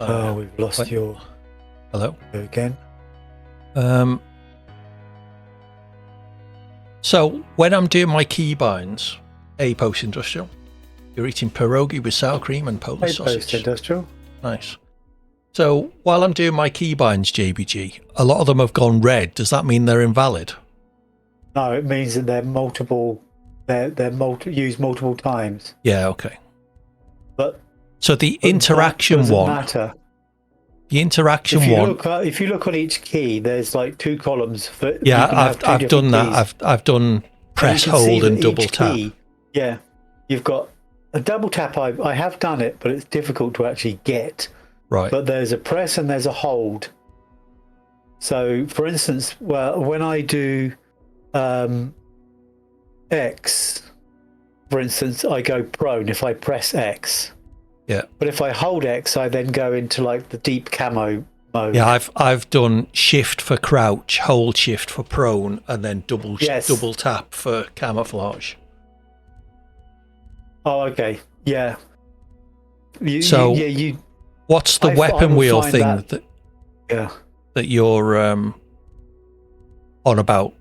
Oh, we've lost wait. your... Hello? Again. So when I'm doing my keybinds, post-industrial, you're eating pierogi with sour cream and Polish sausage. Post-industrial. Nice. So while I'm doing my keybinds, JBG, a lot of them have gone red. Does that mean they're invalid? No, it means that they're multiple. They're used multiple times. Yeah, okay. But so the interaction doesn't one matter. The interaction if you look on each key, there's like 2 columns for. Yeah, I've done that. I've done press, hold, and double tap. Key, yeah, you've got a double tap. I have done it, but it's difficult to actually get. Right. But there's a press and there's a hold. So, for instance, when I do X, for instance, I go prone if I press X. Yeah. But if I hold X, I then go into like the deep camo mode. Yeah, I've done shift for crouch, hold shift for prone, and then double tap for camouflage. Oh, okay. Yeah. What's the weapon wheel thing that you're on about?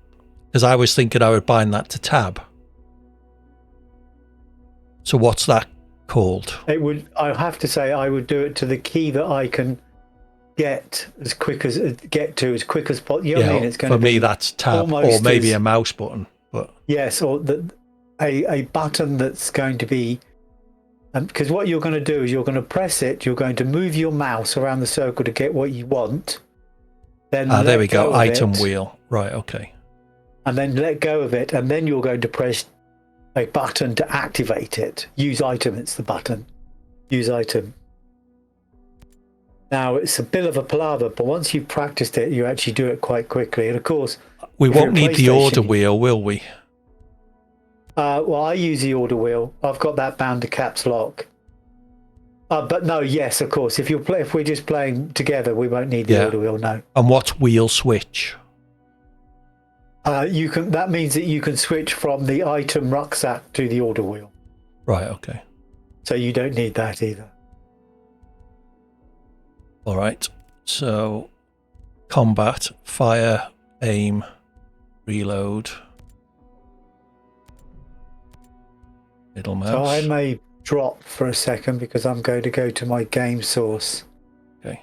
Because I was thinking I would bind that to tab. So what's that called? I have to say I would do it to the key that I can get as quick as possible. You know what I mean? It's going for me that's tab or maybe a mouse button. But yes, or a button that's going to be, because what you're going to do is you're going to press it. You're going to move your mouse around the circle to get what you want. Then there we go. Item wheel. Right. Okay. And then let go of it, and then you're going to press a button to activate it. Use item. It's the button. Use item. Now it's a bit of a palaver, but once you've practiced it, you actually do it quite quickly. And of course, we won't need the order wheel, will we? Well, I use the order wheel. I've got that bound to caps lock. But no, yes, of course. If we're just playing together, we won't need the order wheel. No. And what's wheel switch? You can. That means that you can switch from the item rucksack to the order wheel. Right. Okay. So you don't need that either. All right. So, combat, fire, aim, reload. Middle mouse. So I may drop for a second because I'm going to go to my game source. Okay.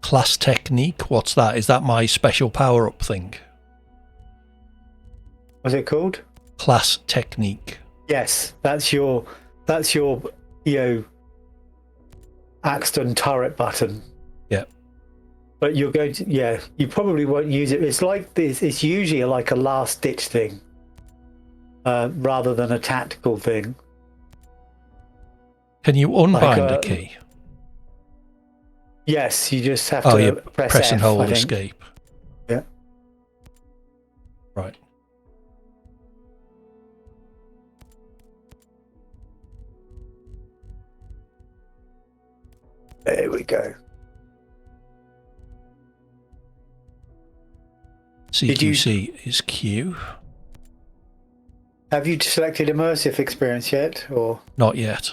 Class technique, what's that? Is that my special power-up thing? What's it called? Class technique. Yes, that's your Axton turret button. Yeah. But you're going to you probably won't use it. It's like this. It's usually like a last ditch thing, rather than a tactical thing. Can you unbind a key? Yes, you just have to press F, and hold escape. Yeah. Right. There we go. CQC is Q. Have you selected immersive experience yet, or not yet?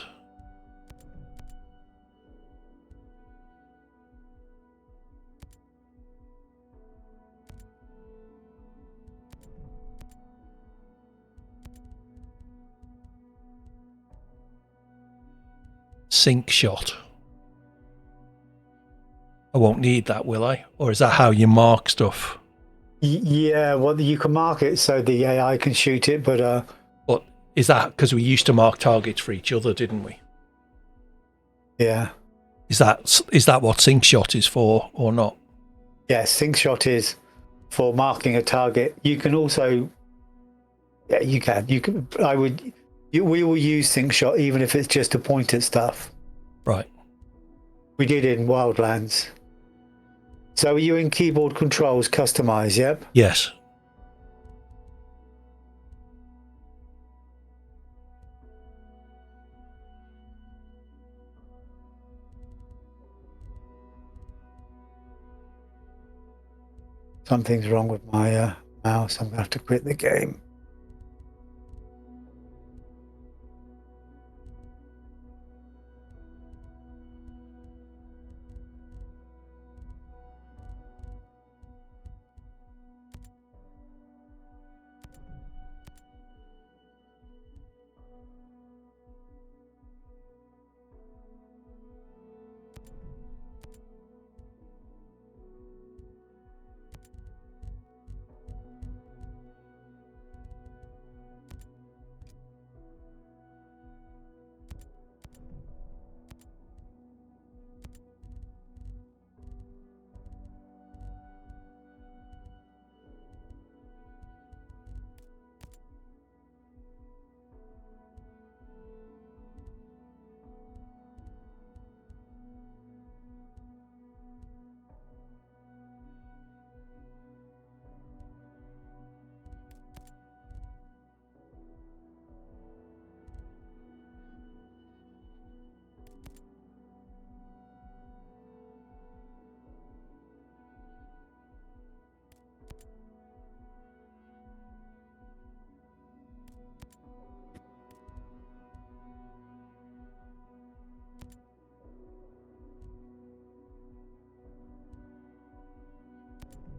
Sync shot. I won't need that, will I? Or is that how you mark stuff? Yeah, well, you can mark it so the AI can shoot it, but is that because we used to mark targets for each other, didn't we? Yeah. Is that what sync shot is for, or not? Yes, sync shot is for marking a target. You can also, you can. We will use sync shot even if it's just to point at stuff. Right. We did in Wildlands. So are you in keyboard controls, customize, yep? Yes. Something's wrong with my mouse. I'm going to have to quit the game.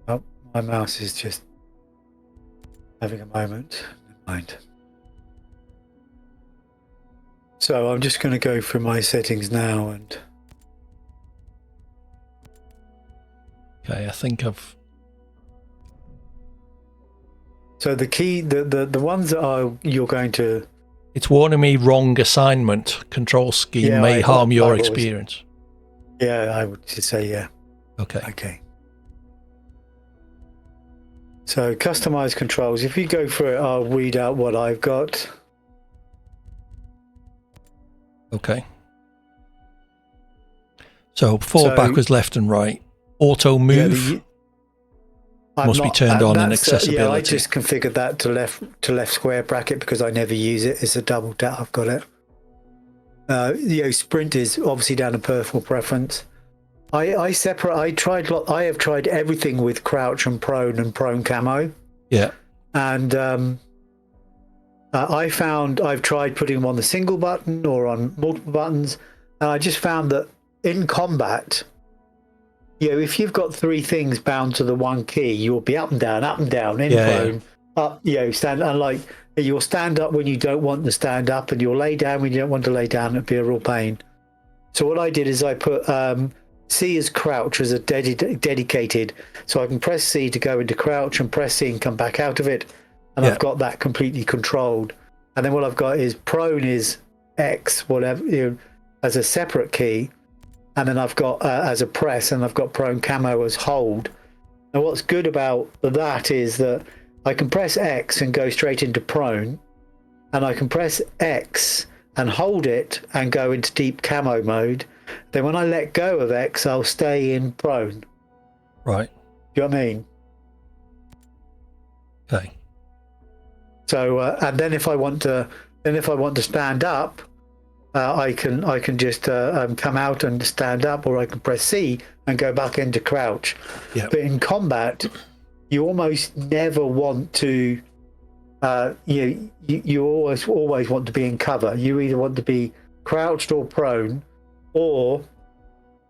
Oh, my mouse is just having a moment. Never mind. So I'm just going to go through my settings now and... Okay, I think I've... So the key, the ones that you're going to... It's warning me wrong assignment. Control scheme may harm your experience. Yeah, I would say yeah. Okay. Okay. So customize controls. If you go for it, I'll read out what I've got. Okay. So forward, backwards, left and right. Auto move must be turned on in accessibility. Yeah, I just configured that to left square bracket because I never use it. It's a double tap. I've got it. Sprint is obviously down to personal preference. I have tried everything with crouch and prone camo. Yeah. And I've tried putting them on the single button or on multiple buttons, and I just found that in combat, if you've got three things bound to the one key, you'll be up and down, in prone, up, stand, and like you'll stand up when you don't want to stand up, and you'll lay down when you don't want to lay down. It'd be a real pain. So what I did is I put C as crouch as a dedicated, so I can press C to go into crouch and press C and come back out of it, and I've got that completely controlled. And then what I've got is prone is X, whatever, as a separate key, and then I've got as a press, and I've got prone camo as hold. Now what's good about that is that I can press X and go straight into prone, and I can press X and hold it and go into deep camo mode. Then when I let go of X, I'll stay in prone. Right. Do you know what I mean? Okay. So and then if I want to stand up, I can just come out and stand up, or I can press C and go back into crouch. Yep. But in combat, you almost never want to. You always want to be in cover. You either want to be crouched or prone, or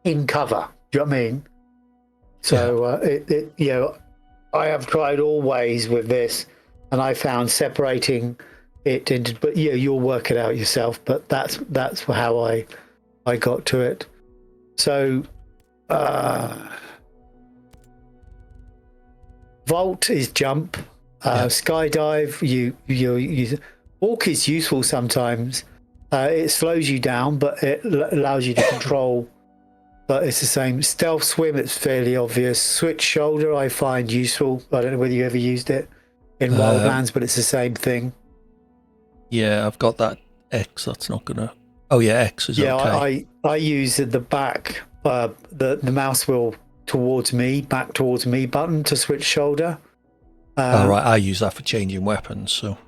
in cover. Do you know what I mean? So I have tried all ways with this, and I found separating it into. But you'll work it out yourself. But that's how I got to it. So vault is jump. Skydive, you use. Walk is useful sometimes. It slows you down, but it allows you to control. But it's the same. Stealth swim, it's fairly obvious. Switch shoulder, I find useful. I don't know whether you ever used it in Wildlands, but it's the same thing. Yeah, I've got that X. That's not gonna. Oh yeah, X is okay. I use the back, the mouse wheel back towards me button to switch shoulder. Right, I use that for changing weapons. So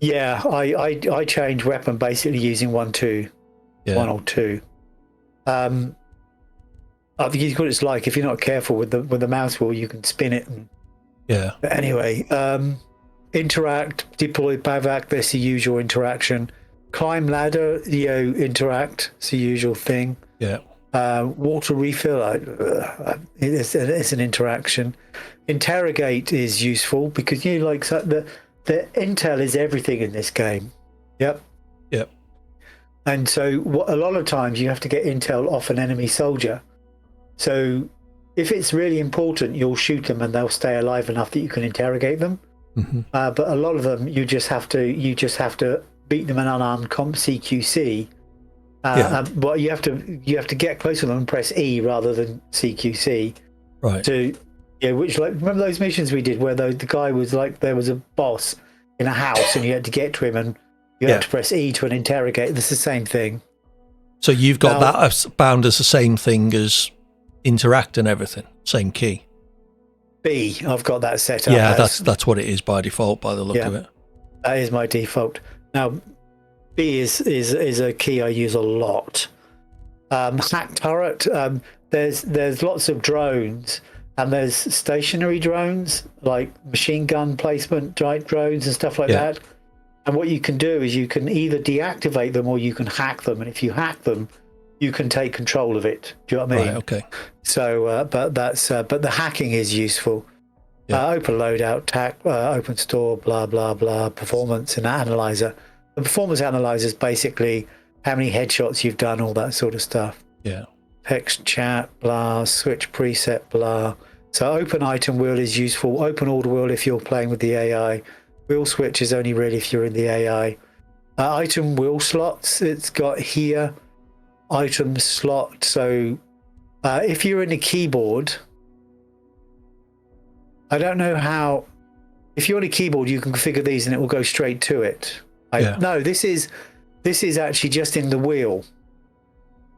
yeah, I change weapon basically using 1 or 2. I think what it's like. If you're not careful with the mouse wheel, you can spin it. But anyway, interact, deploy Bavac. That's the usual interaction. Climb ladder, interact. It's the usual thing. Yeah. Water refill. It's an interaction. Interrogate is useful because the intel is everything in this game. Yep. And so a lot of times you have to get intel off an enemy soldier. So if it's really important, you'll shoot them and they'll stay alive enough that you can interrogate them. Mm-hmm. But a lot of them, you just have to beat them in unarmed CQC. But you have to get close to them and press E rather than CQC. Right. Which, like, remember those missions we did where the guy was like, there was a boss in a house and you had to get to him and you had to press E to interrogate. It's the same thing. So you've got that as bound as the same thing as interact and everything, same key. B, I've got that set up. Yeah, that's what it is by default, by the look of it. That is my default. Now, B is a key I use a lot. Hack turret. There's lots of drones, and there's stationary drones like machine gun placement drones and stuff like that. And what you can do is you can either deactivate them or you can hack them. And if you hack them, you can take control of it. Do you know what I mean? Right, okay. So, but the hacking is useful. Open loadout, open store, blah blah blah. Performance and analyzer. The performance analyzer is basically how many headshots you've done, all that sort of stuff. Yeah. Text chat, blah. Switch preset, blah. So open item wheel is useful. Open order wheel if you're playing with the AI. Wheel switch is only really if you're in the AI. Item wheel slots. It's got here. Item slot. So if you're in a keyboard, I don't know how. If you're on a keyboard, you can configure these and it will go straight to it. No, this is actually just in the wheel.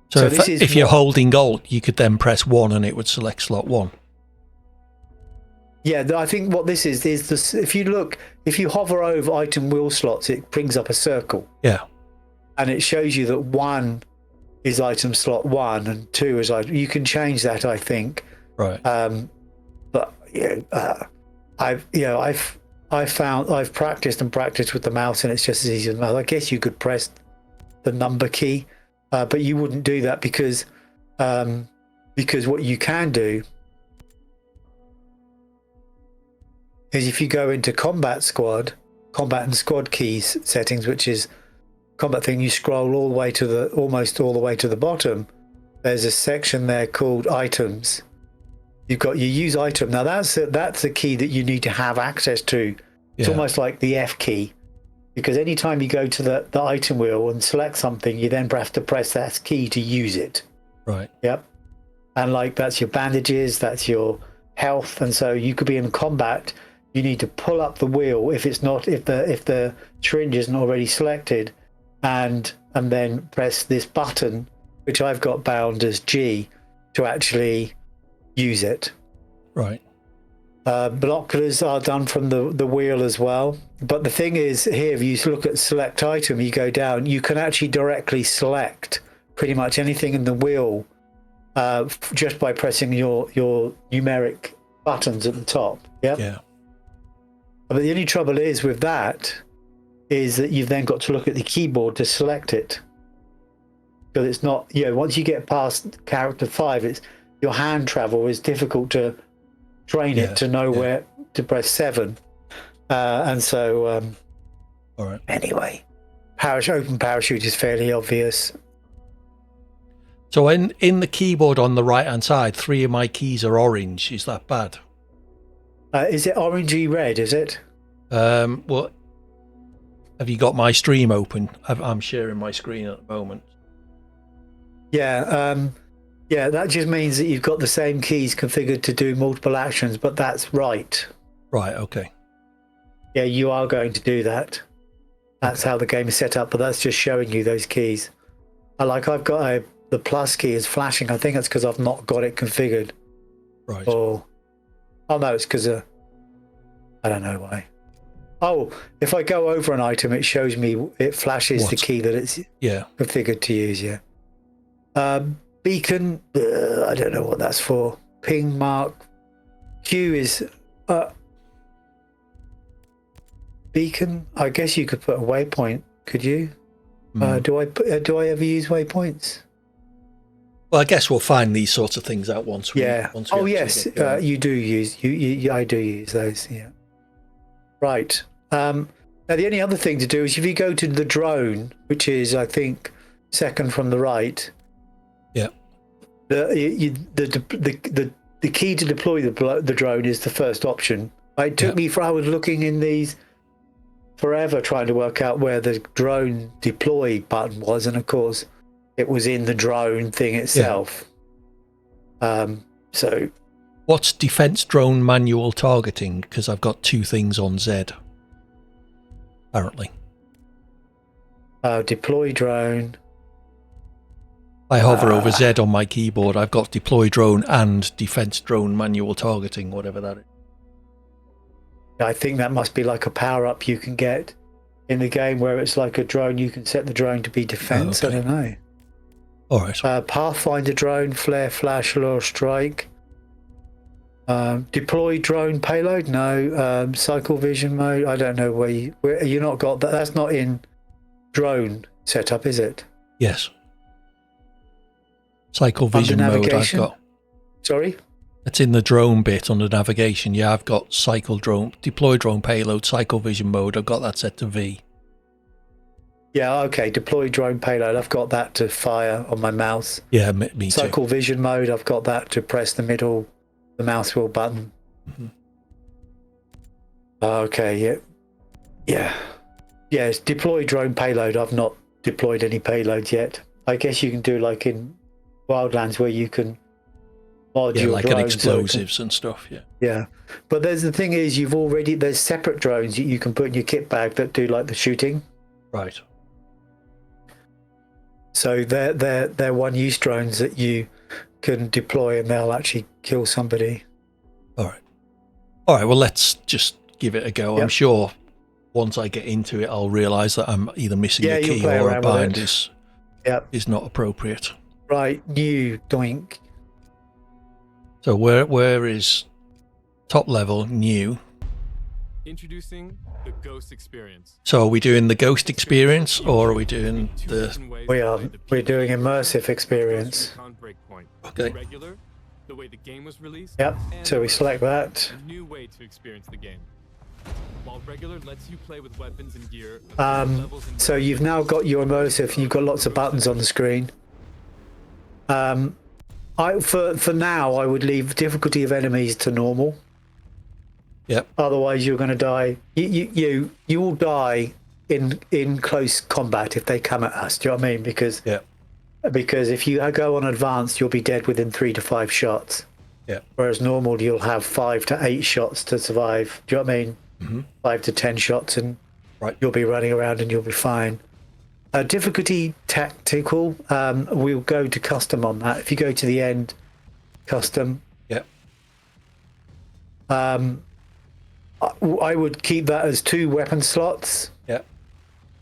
So if you're holding Alt, you could then press 1 and it would select slot 1. Yeah, I think what this is this. If you hover over item wheel slots, it brings up a circle. Yeah, and it shows you that 1 is item slot 1 and 2 is item. You can change that, I think. Right. But I've practiced with the mouse, and it's just as easy as the mouse. I guess you could press the number key, but you wouldn't do that because what you can do is if you go into combat and squad keys settings, which is combat thing, you scroll all the way to almost all the way to the bottom. There's a section there called items. You've got your use item. Now that's a key that you need to have access to. It's almost like the F key, because anytime you go to the item wheel and select something, you then have to press that key to use it. Right. Yep. And like that's your bandages, that's your health, and so you could be in combat. You need to pull up the wheel if the syringe isn't already selected, and then press this button, which I've got bound as G, to actually use it. Right. Binoculars are done from the wheel as well. But the thing is, here, if you look at select item, you go down, you can actually directly select pretty much anything in the wheel just by pressing your numeric buttons at the top. Yep. Yeah. But the only trouble is with that is that you've then got to look at the keyboard to select it. Because it's not, once you get past character 5, it's your hand travel is difficult to train it to know where to press 7. And so, all right. Anyway, open parachute is fairly obvious. So in the keyboard on the right-hand side, 3 of my keys are orange. Is that bad? Is it orangey red, is it? Well, have you got my stream open? I'm sharing my screen at the moment. Yeah, that just means that you've got the same keys configured to do multiple actions, but that's right. Right, okay. Yeah, you are going to do that. That's how the game is set up, but that's just showing you those keys. I've got the plus key is flashing. I think that's because I've not got it configured. Right. Oh no, it's because I don't know why. Oh, if I go over an item, it shows me, it flashes the key that it's configured to use. Yeah. Beacon, I don't know what that's for. Ping mark. Q is beacon. I guess you could put a waypoint. Could you? Do I ever use waypoints? Well, I guess we'll find these sorts of things out once we. Yeah. Once we Yes. You do use you. I do use those. Yeah. Right. Now the only other thing to do is if you go to the drone, which is I think second from the right. Yeah. The key to deploy the drone is the first option. It took me I was looking in these forever trying to work out where the drone deploy button was, and of course it was in the drone thing itself. So what's defense drone manual targeting? Because I've got two things on Z apparently. Deploy drone. I hover over Z on my keyboard. I've got deploy drone and defense drone manual targeting, whatever that is. I think that must be like a power-up you can get in the game where it's like a drone. You can set the drone to be defense. I don't know. All right. Pathfinder drone, flare, flash, lure, strike. Deploy drone payload? No. Cycle vision mode? I don't know where you not got that. That's not in drone setup, is it? Yes. Cycle vision mode I've got. Sorry? It's in the drone bit under navigation. Yeah, I've got cycle drone, deploy drone payload, cycle vision mode. I've got that set to V. Yeah, okay. Deploy drone payload. I've got that to fire on my mouse. Yeah, me too. Cycle vision mode. I've got that to press the mouse wheel button. Mm-hmm. Okay, yeah. Yes, deploy drone payload. I've not deployed any payloads yet. I guess you can do like in Wildlands where you can mod your like drones, an explosives and stuff. Yeah, but the thing is, there's separate drones that you can put in your kit bag that do like the shooting. Right. So they're one-use drones that you can deploy and they'll actually kill somebody. All right. Well, let's just give it a go. Yep. I'm sure once I get into it, I'll realise that I'm either missing a key or a bind is not appropriate. Right, new doink. So where is top level new? Introducing the Ghost Experience. So are we doing the Ghost Experience or are we doing the? We're doing immersive experience. Okay. Regular, the way the game was released. Yep. So we select that. A new way to experience the game. While regular lets you play with weapons and gear. So you've now got your immersive and you've got lots of buttons on the screen. For now, I would leave difficulty of enemies to normal. Yep. Otherwise, you're going to die. You will die in close combat if they come at us. Do you know what I mean? Because if you go on advanced, you'll be dead within 3 to 5 shots. Yeah. Whereas normal, you'll have 5 to 8 shots to survive. Do you know what I mean? Mm-hmm. 5 to 10 shots, and you'll be running around and you'll be fine. Difficulty tactical. We'll go to custom on that. If you go to the end, custom. Yeah. I would keep that as 2 weapon slots. Yeah.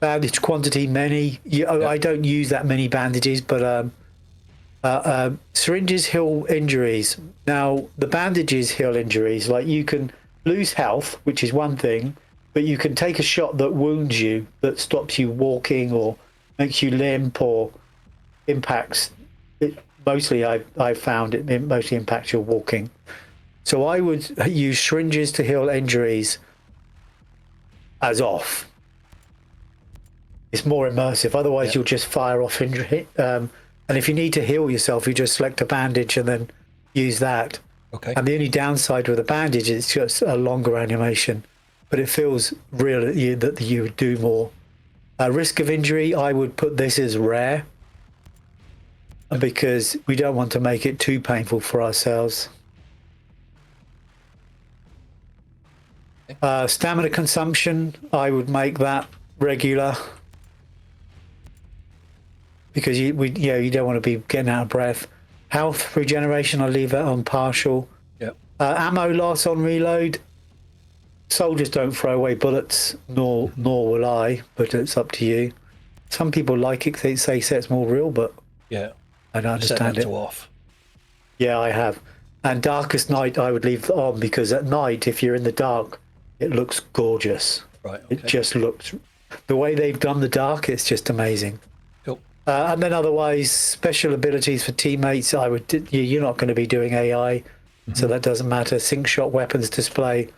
Bandage quantity many. I don't use that many bandages, but syringes heal injuries. Now the bandages heal injuries. Like you can lose health, which is one thing, but you can take a shot that wounds you, that stops you walking or makes you limp or impacts it. Mostly I've found it mostly impacts your walking. So I would use syringes to heal injuries as off. It's more immersive. Otherwise, you'll just fire off injury. And if you need to heal yourself, you just select a bandage and then use that. Okay. And the only downside with a bandage is just a longer animation, but it feels real that you would do more. Risk of injury, I would put this as rare because we don't want to make it too painful for ourselves. Stamina consumption, I would make that regular because you don't want to be getting out of breath. Health regeneration, I'll leave that on partial. Yep. Ammo loss on reload. Soldiers don't throw away bullets, nor will I, but it's up to you. Some people like it because they say it's more real, but I don't understand set that it. To off. Yeah, I have. And darkest night, I would leave on, because at night, if you're in the dark, it looks gorgeous. Right. Okay. It just looks, the way they've done the dark, it's just amazing. Cool. And then otherwise, special abilities for teammates, you're not going to be doing AI, so that doesn't matter. Sync shot weapons display,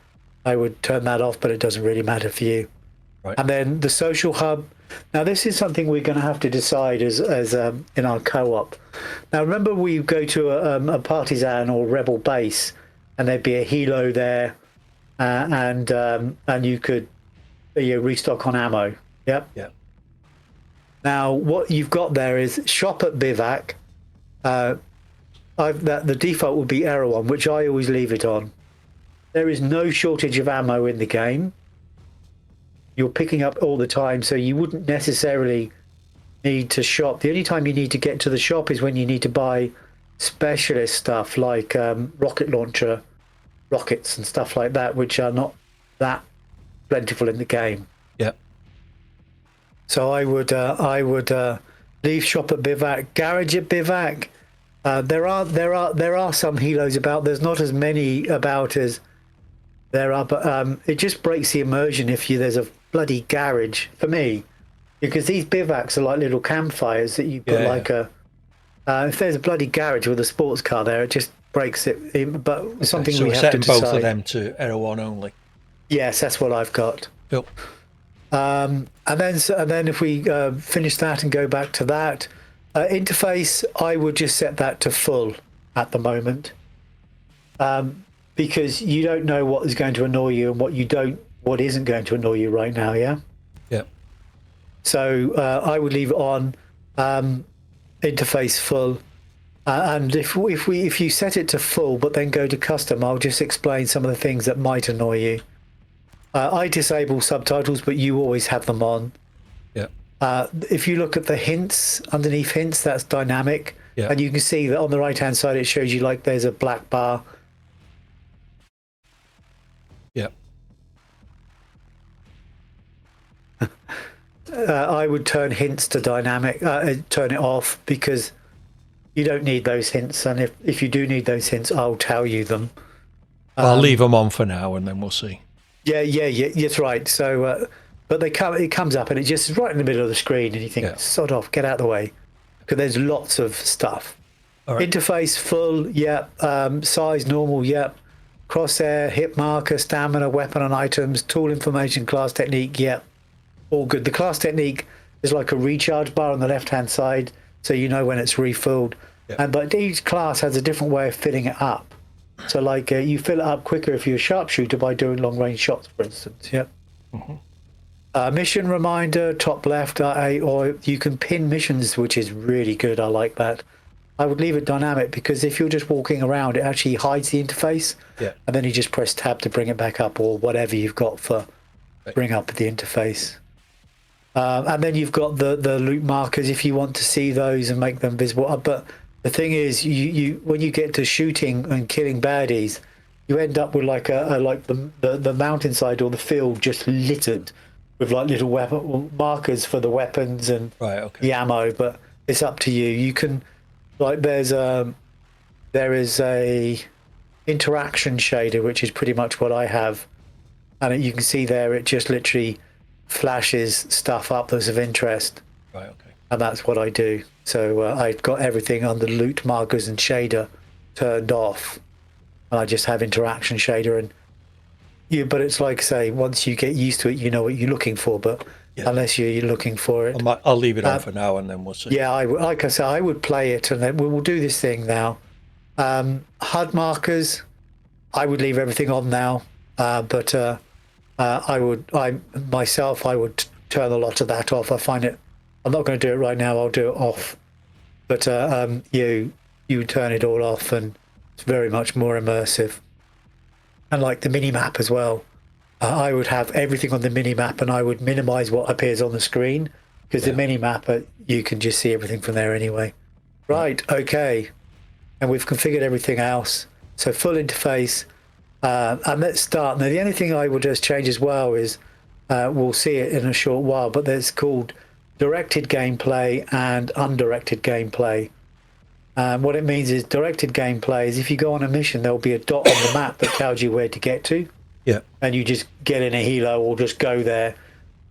I would turn that off, but it doesn't really matter for you. Right. And then the social hub. Now, this is something we're going to have to decide as in our co-op. Now, remember, we go to a partisan or rebel base, and there'd be a helo there, and you could restock on ammo. Yep. Yeah. Now, what you've got there is shop at bivouac. The default would be error on, which I always leave it on. There is no shortage of ammo in the game. You're picking up all the time, so you wouldn't necessarily need to shop. The only time you need to get to the shop is when you need to buy specialist stuff like rocket launcher, rockets and stuff like that, which are not that plentiful in the game. Yeah. So I would leave shop at bivouac, garage at bivouac. There are some helos about. There's not as many about as there are, but it just breaks the immersion if there's a bloody garage for me, because these bivouacs are like little campfires that you put if there's a bloody garage with a sports car there, it just breaks it. But something so we we're have setting to decide. both of them to error 1 only. Yes, that's what I've got. Cool. And then if we finish that and go back to that interface, I would just set that to full at the moment, because you don't know what is going to annoy you and what isn't going to annoy you right now. Yeah. So I would leave it on, interface full, and if you set it to full but then go to custom, I'll just explain some of the things that might annoy you. I disable subtitles, but you always have them on. Yeah. If you look at the hints, underneath hints, that's dynamic, and you can see that on the right hand side it shows you like there's a black bar. Yeah. I would turn hints to dynamic, turn it off, because you don't need those hints, and if you do need those hints, I'll tell you them. I'll leave them on for now, and then we'll see. Yeah, that's right. So, but it comes up, and it just is right in the middle of the screen, and you think, sod off, get out of the way, because there's lots of stuff. Right. Interface full, size normal, crosshair, hit marker, stamina, weapon and items, tool information, class technique, all good. The class technique is like a recharge bar on the left-hand side, so you know when it's refilled. But each class has a different way of filling it up. So, like, you fill it up quicker if you're a sharpshooter by doing long-range shots, for instance. Mission reminder, top left, or you can pin missions, which is really good. I like that. I would leave it dynamic, because if you're just walking around, it actually hides the interface, and then you just press tab to bring it back up, or whatever you've got for bring up the interface. And then you've got the loot markers if you want to see those and make them visible. But the thing is, you when you get to shooting and killing baddies, you end up with like the mountainside or the field just littered with like little weapon markers for the weapons and the ammo. But it's up to you. You can, like, there is a interaction shader, which is pretty much what I have, and you can see there it just literally flashes stuff up that's of interest. And that's what I do. So I've got everything on the loot markers and shader turned off, and I just have interaction shader. And but it's like, say, once you get used to it, you know what you're looking for. But unless you're looking for it, I'll leave it on for now, and then we'll see. Like I said, I would play it, and then we'll do this thing now. HUD markers, I would leave everything on now, but I would turn a lot of that off. I find it, I'm not going to do it right now, I'll do it off, but you turn it all off, and it's very much more immersive. And like the mini map as well, I would have everything on the mini map, and I would minimize what appears on the screen, because the mini map, you can just see everything from there anyway. Right, okay, and we've configured everything else, so full interface. And let's start. Now, the only thing I would just change as well is, we'll see it in a short while, but it's called directed gameplay and undirected gameplay. What it means is directed gameplay is if you go on a mission, there'll be a dot on the map that tells you where to get to. Yeah. And you just get in a helo or just go there,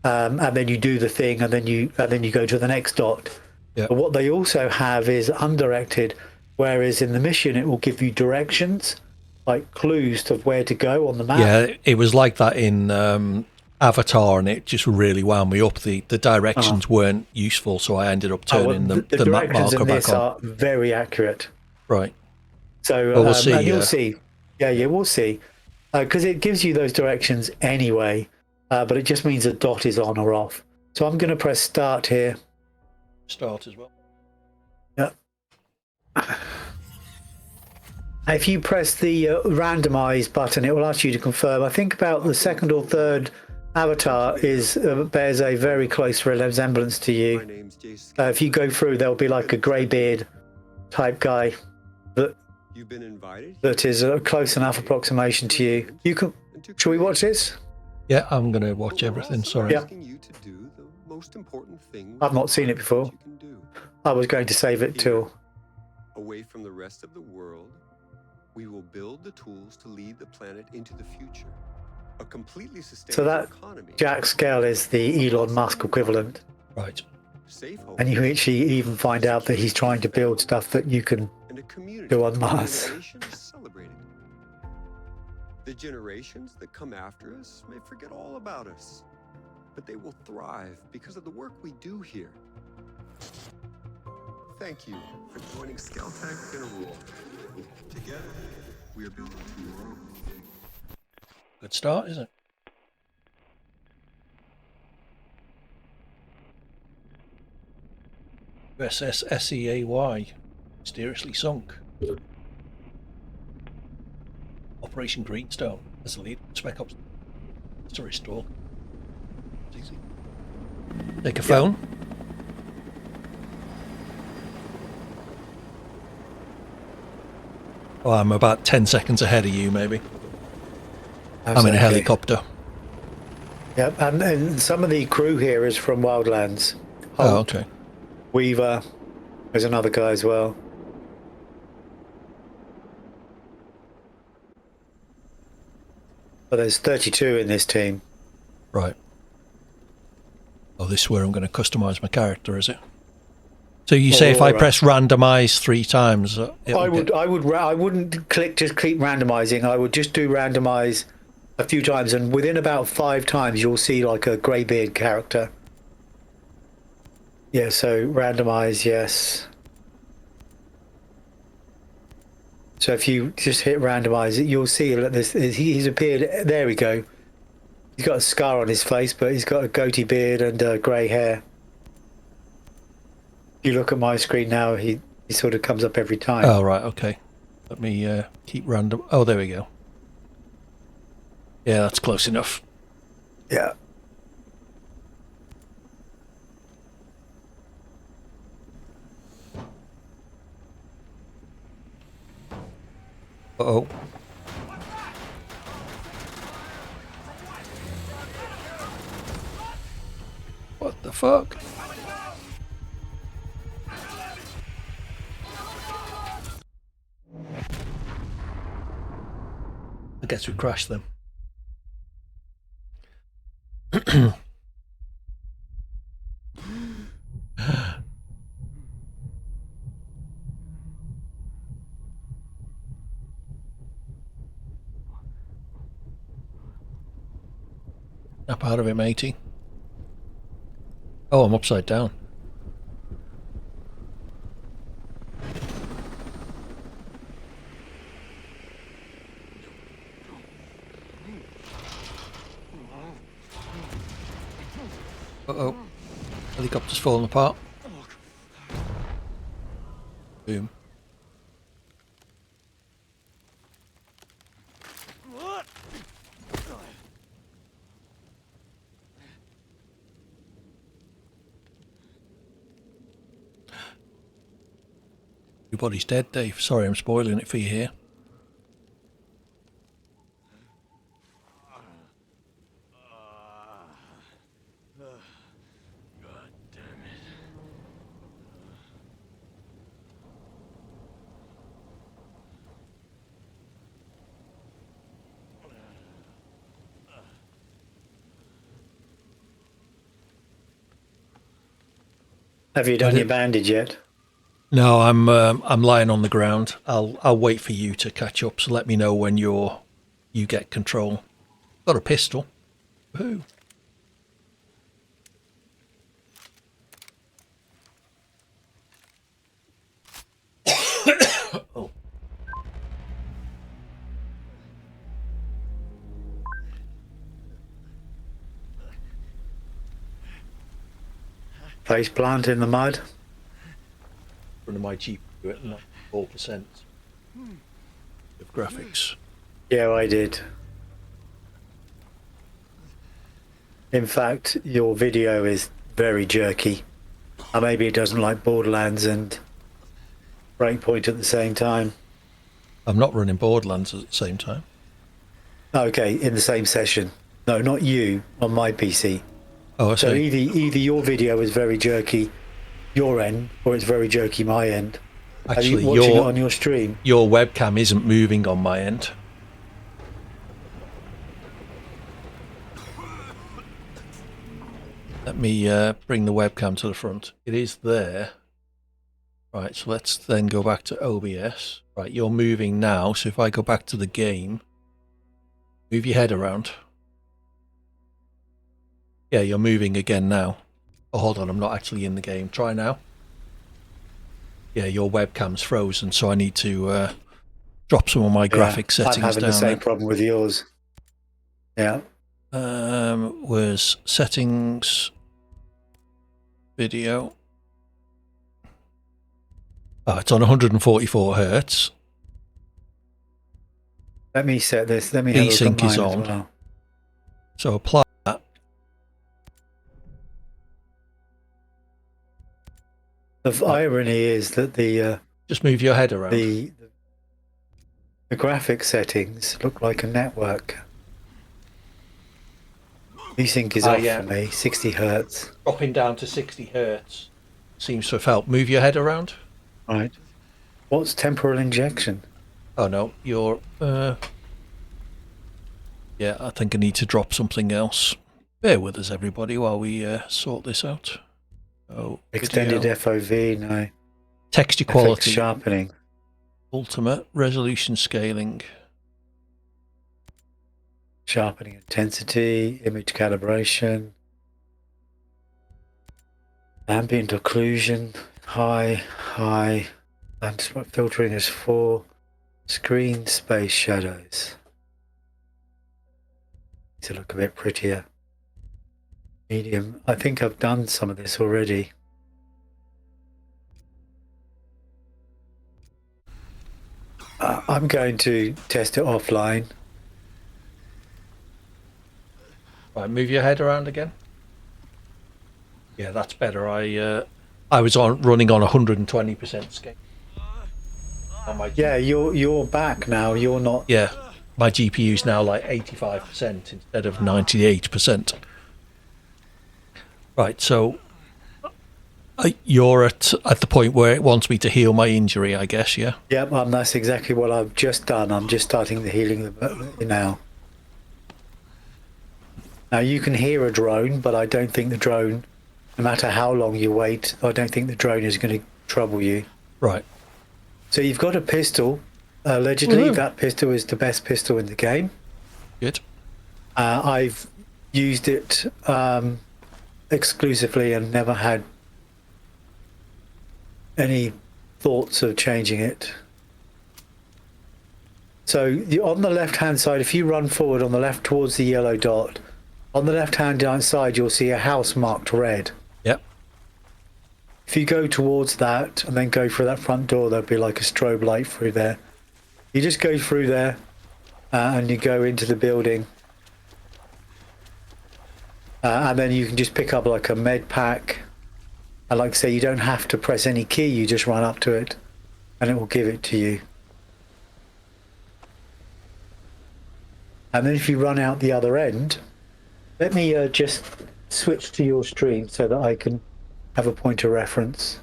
and then you do the thing, and then you go to the next dot. Yeah. But what they also have is undirected, whereas in the mission it will give you directions, like clues to where to go on the map. Yeah, it was like that in Avatar, and it just really wound me up. The directions weren't useful, so I ended up turning the map marker in this back on. are very accurate. Right. So well, we'll see. And you'll see. Yeah, we'll see. Because it gives you those directions anyway, but it just means a dot is on or off. So I'm going to press start here. Start as well. Yeah. If you press the randomize button, it will ask you to confirm. I think about the second or third avatar bears a very close resemblance to you. If you go through, there'll be like a greybeard type guy You've been invited. That is a close enough approximation to you. You can. Shall we watch this? Yeah, I'm going to watch everything. Sorry. Yeah. You to do the most important thing I've not seen it before. you can do. I was going to save it till. Away from the rest of the world, we will build the tools to lead the planet into the future. A completely sustainable So that economy. Jack Scale is the Elon Musk equivalent. Right. Safe home. And you actually even find out that he's trying to build stuff that you can And a community do on where Mars. innovation is celebrated. The generations that come after us may forget all about us, but they will thrive because of the work we do here. Thank you for joining Scaltech in a rule. Together, we are building tomorrow. Good start, isn't it? USS SEAY, mysteriously sunk. Operation Greenstone as the lead. Spec Ops to restore. It's easy. Take a phone. Oh, I'm about 10 seconds ahead of you, maybe. That's I'm in a okay. helicopter. Yep, and some of the crew here is from Wildlands. Oh, okay. Weaver, there's another guy as well. But there's 32 in this team. Right. Oh, this is where I'm going to customize my character, is it? So you say if I press randomize 3 times, I wouldn't just keep randomizing. I would just do randomize a few times, and within about 5 times, you'll see like a greybeard character. Yeah, so randomize, yes. So if you just hit randomize it, you'll see that he's appeared. There we go. He's got a scar on his face, but he's got a goatee beard and grey hair. If you look at my screen now, he sort of comes up every time. Oh, right, okay. Let me keep random. Oh, there we go. Yeah, that's close enough. Yeah. Uh-oh. What the fuck? I guess we crashed them. Snap out of it, matey. Oh, I'm upside down. Uh-oh. Helicopter's falling apart. Boom. Everybody's dead, Dave. Sorry, I'm spoiling it for you here. God damn it. Have you done your bandage yet? No, I'm lying on the ground. I'll wait for you to catch up. So let me know when you get control. Got a pistol. Woohoo. Oh. Face plant in the mud. Front of my GPU at 94% of graphics. Yeah, I did. In fact, your video is very jerky. Or maybe it doesn't like Borderlands and Breakpoint at the same time. I'm not running Borderlands at the same time. Okay, in the same session. No, not you, on my PC. Oh, I see. So either your video is very jerky, your end, or it's very jerky, my end. Actually, are you watching it on your stream? Your webcam isn't moving on my end. Let me bring the webcam to the front. It is there. Right, so let's then go back to OBS. Right, you're moving now, so if I go back to the game, move your head around. Yeah, you're moving again now. Oh, hold on, I'm not actually in the game. Try now. Yeah, your webcam's frozen, so I need to drop some of my graphic settings down. I'm having the same problem with yours. Yeah. Was settings, video. Oh, it's on 144 hertz. Let me set this. Let me have a look at Desync is mine on. as well. So apply that. The irony is that the Just move your head around. the graphic settings look like a network. Desync is off for me. 60 hertz. Dropping down to 60 hertz seems to have helped. Move your head around. Right. What's temporal injection? Oh no, you're. Yeah, I think I need to drop something else. Bear with us, everybody, while we sort this out. Oh, Extended video. FOV, no. Texture FX quality. sharpening. Ultimate resolution scaling. Sharpening intensity, image calibration, ambient occlusion, high, and filtering is 4, screen space shadows. These look a bit prettier. Medium, I think I've done some of this already. I'm going to test it offline. Right, move your head around again. Yeah, that's better. I was running on 120% scale. Yeah, you're back now. You're not. Yeah, my GPU's now like 85% instead of 98%. Right, so you're at the point where it wants me to heal my injury, I guess. Yeah. Yep, that's exactly what I've just done. I'm just starting the healing now. Now you can hear a drone, but I don't think the drone, no matter how long you wait, I don't think the drone is going to trouble you. Right. So you've got a pistol. Allegedly, that pistol is the best pistol in the game. Good. I've used it exclusively and never had any thoughts of changing it. So on the left-hand side, if you run forward on the left towards the yellow dot, on the left-hand side, you'll see a house marked red. Yep. If you go towards that and then go through that front door, there'll be like a strobe light through there. You just go through there and you go into the building. And then you can just pick up like a med pack. And like I say, you don't have to press any key. You just run up to it and it will give it to you. And then if you run out the other end, let me just switch to your stream so that I can have a point of reference.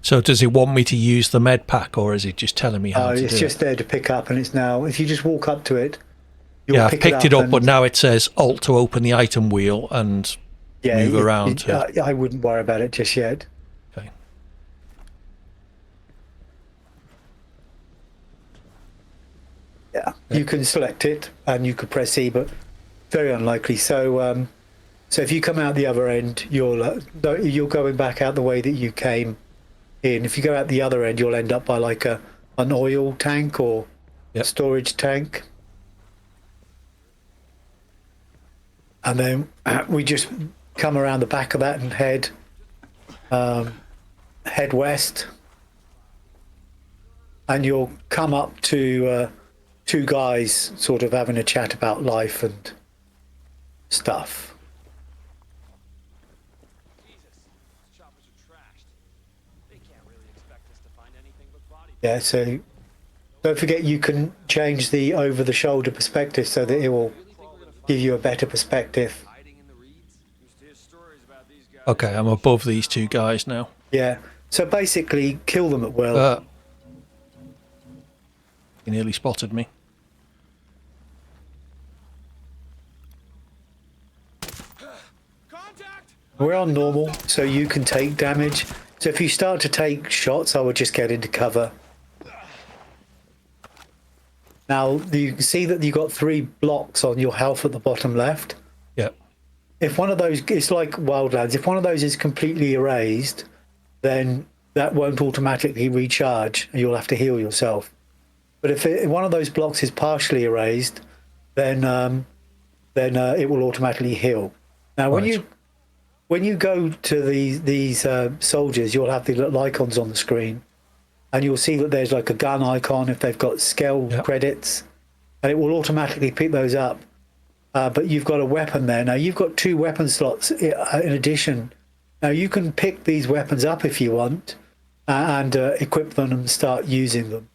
So does it want me to use the med pack, or is it just telling me how to do it? It's just there to pick up, and it's now, if you just walk up to it, Yeah, I've picked it up, but now it says Alt to open the item wheel and move around. I wouldn't worry about it just yet. Okay. Yeah, you can select it and you could press E, but very unlikely. So, so if you come out the other end, you're going back out the way that you came in. If you go out the other end, you'll end up by like an oil tank or storage tank. And then we just come around the back of that and head west, and you'll come up to two guys sort of having a chat about life and stuff. Yeah, so don't forget you can change the over-the-shoulder perspective so that it will give you a better perspective. Okay, I'm above these two guys now. Yeah, so basically kill them at will. He nearly spotted me. We're on normal, so you can take damage. So if you start to take shots, I would just get into cover. Now, you can see that you've got 3 blocks on your health at the bottom left. Yep. If one of those, it's like Wildlands, if one of those is completely erased, then that won't automatically recharge and you'll have to heal yourself. But if one of those blocks is partially erased, then it will automatically heal. Now, when you go to these soldiers, you'll have the little icons on the screen, and you'll see that there's like a gun icon if they've got skill credits, and it will automatically pick those up. But you've got a weapon there. Now, you've got 2 weapon slots in addition. Now, you can pick these weapons up if you want and equip them and start using them.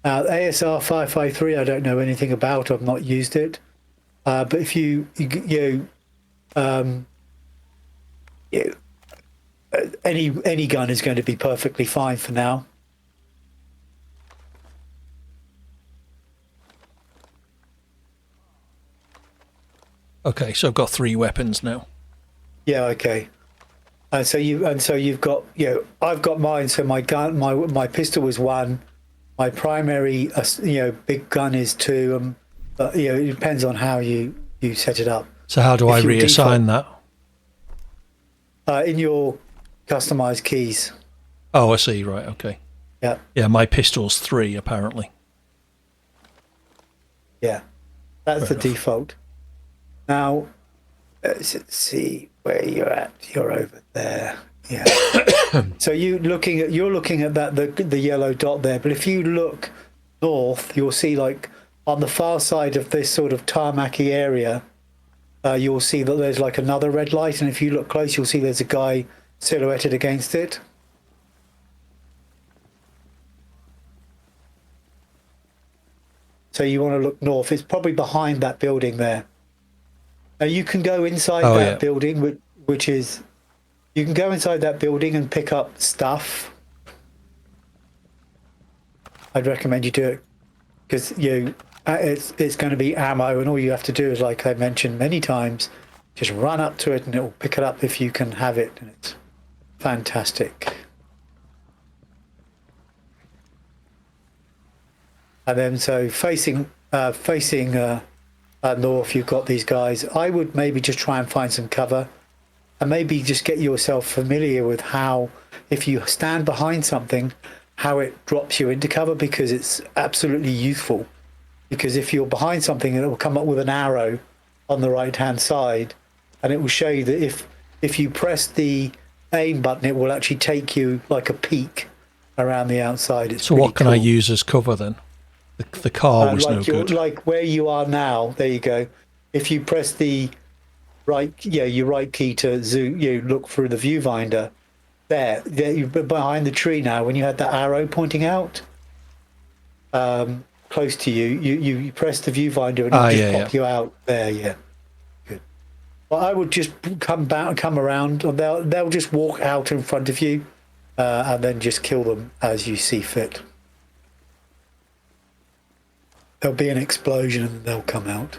ASR 553, I don't know anything about. I've not used it. But if any gun is going to be perfectly fine for now. Okay, so I've got 3 weapons now. Yeah, okay. And so you've got, I've got mine. So my gun, my pistol was 1. My primary, big gun is 2. But it depends on how you set it up. So how do I reassign that? In your customized keys. Oh, I see. Right. Okay. Yeah. Yeah, my pistol's 3 apparently. Yeah, that's the default. Now, let's see where you're at. You're over there. Yeah. So you're looking at that the yellow dot there. But if you look north, you'll see like on the far side of this sort of tarmacy area, you'll see that there's like another red light. And if you look close, you'll see there's a guy silhouetted against it. So you want to look north. It's probably behind that building there. Now you can go inside that building, which is, you can go inside that building and pick up stuff. I'd recommend you do it because it's going to be ammo, and all you have to do is, like I mentioned many times, just run up to it and it will pick it up if you can have it, and it's fantastic. And then so facing north, you've got these guys. I would maybe just try and find some cover, and maybe just get yourself familiar with how, if you stand behind something, how it drops you into cover, because it's absolutely useful. Because if you're behind something, it will come up with an arrow on the right hand side, and it will show you that if you press the aim button, it will actually take you like a peek around the outside. It's so what can I use as cover then? The car was no good. Like where you are now, there you go. If you press the your right key to zoom, look through the viewfinder. There, you're behind the tree now. When you had that arrow pointing out, close to you, you press the viewfinder and it just pop you out there. Yeah, good. Well, I would just come around, or they'll just walk out in front of you, and then just kill them as you see fit. there'll be an explosion and they'll come out.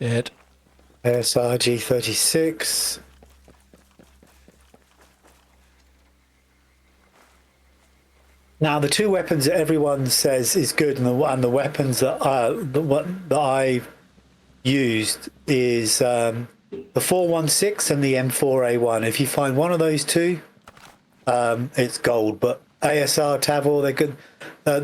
Dead. ASRG 36. Now, the two weapons that everyone says is good, and the weapons that I've used is the 416 and the M4A1. If you find one of those two, it's gold. But ASR, Tavor, they're good.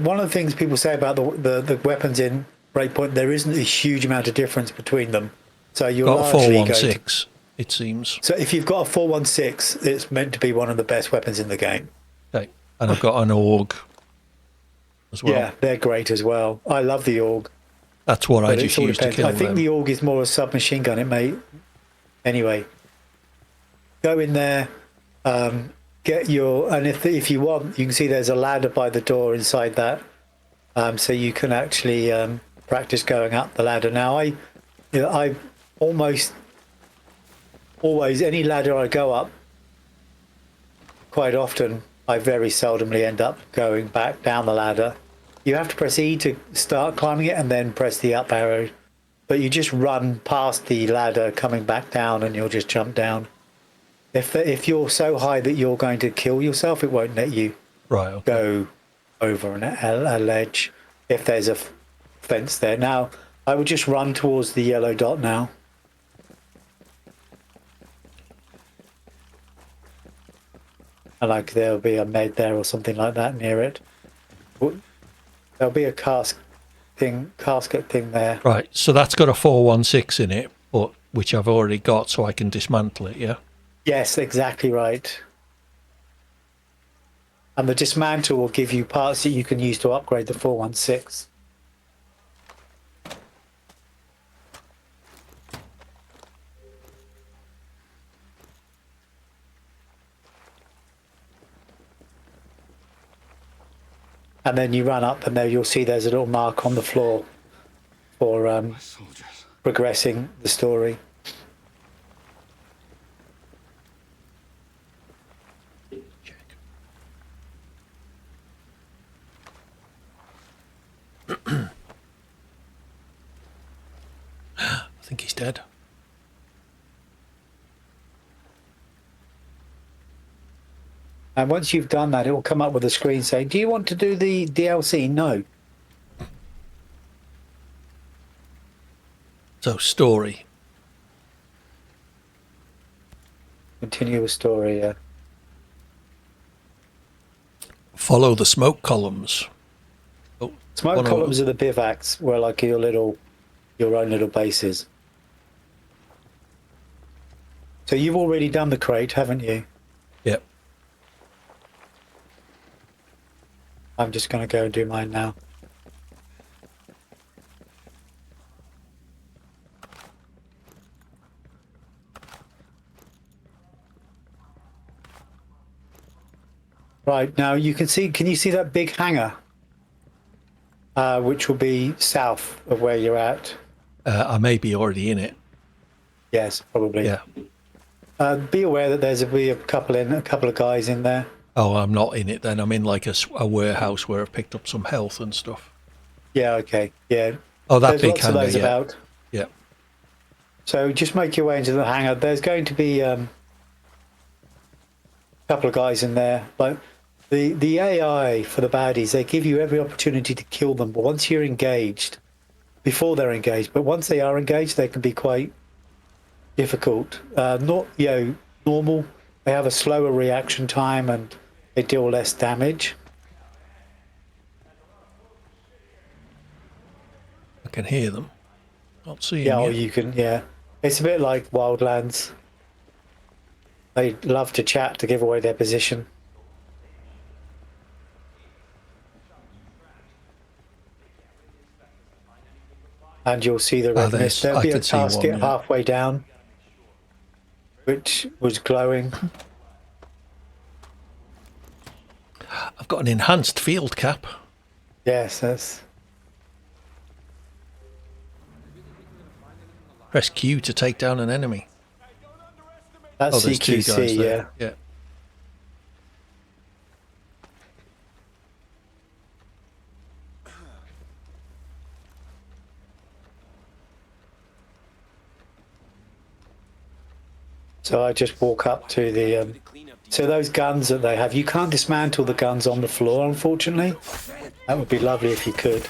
One of the things people say about the weapons in Breakpoint, there isn't a huge amount of difference between them. So you're Got a largely 416, it seems. So if you've got a 416, it's meant to be one of the best weapons in the game. Okay. And I've got an AUG as well. Yeah, they're great as well. I love the AUG. That's what I But it just all used to depends. kill I think them. the AUG is more a submachine gun. It may. Anyway, go in there, get your, and if you want, you can see there's a ladder by the door inside that, so you can actually practice going up the ladder. Now, I almost always, any ladder I go up, quite often I very seldomly end up going back down the ladder. You have to press E to start climbing it and then press the up arrow. But you just run past the ladder coming back down and you'll just jump down. If you're so high that you're going to kill yourself, it won't let you go over a ledge if there's a fence there. Now, I would just run towards the yellow dot now. And like there'll be a med there or something like that near it. There'll be a casket thing there. Right, so that's got a 416 in it, but which I've already got, so I can dismantle it, yeah? Yes, exactly right. And the dismantle will give you parts that you can use to upgrade the 416. And then you run up and there you'll see there's a little mark on the floor for progressing the story. I think he's dead. And once you've done that, it will come up with a screen saying, do you want to do the DLC? No. So, story. Continue with story, yeah. Follow the smoke columns. Oh, Smoke columns are the bivouacs where like your own little bases. So you've already done the crate, haven't you? Yep. I'm just going to go and do mine now. Right, now you can you see that big hangar? Which will be south of where you're at. I may be already in it. Yes, probably. Yeah. Be aware that there's a couple of guys in there. Oh, I'm not in it then. I'm in like a warehouse where I've picked up some health and stuff. Yeah, okay. Yeah. Oh, that there's big lots hangar, of those yeah. about. Yeah. So just make your way into the hangar. There's going to be a couple of guys in there. Like the AI for the baddies, they give you every opportunity to kill them. But once you're engaged, before they're engaged, but once they are engaged, they can be quite difficult. Not normal. They have a slower reaction time and they deal less damage. I can hear them. Not seeing Yeah, or you. you can. Yeah, it's a bit like Wildlands. They love to chat to give away their position. And you'll see the red mist. There'll be a casket halfway down, which was glowing. I've got an enhanced field cap. Yes, that's. Press Q to take down an enemy. That's Oh, there's two CQC, guys yeah. there. Yeah. So I just walk up to the. So those guns that they have, you can't dismantle the guns on the floor, unfortunately. That would be lovely if you could.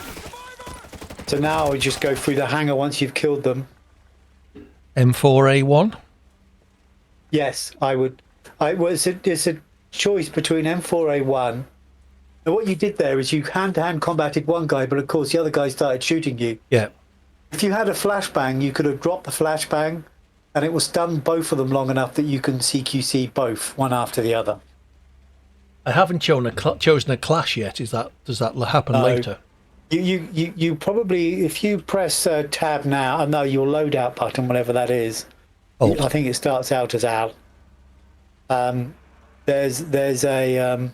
So now we just go through the hangar once you've killed them. M4A1. Yes, I would. It's a choice between M4A1. And what you did there is you hand-to-hand combated one guy, but of course the other guy started shooting you. Yeah. If you had a flashbang, you could have dropped the flashbang, and it will stun both of them long enough that you can CQC both, one after the other. I haven't chosen a clash yet. Does that happen No. later? You probably, if you press tab now, I know your loadout button, whatever that is. Alt. I think it starts out as Al. There's a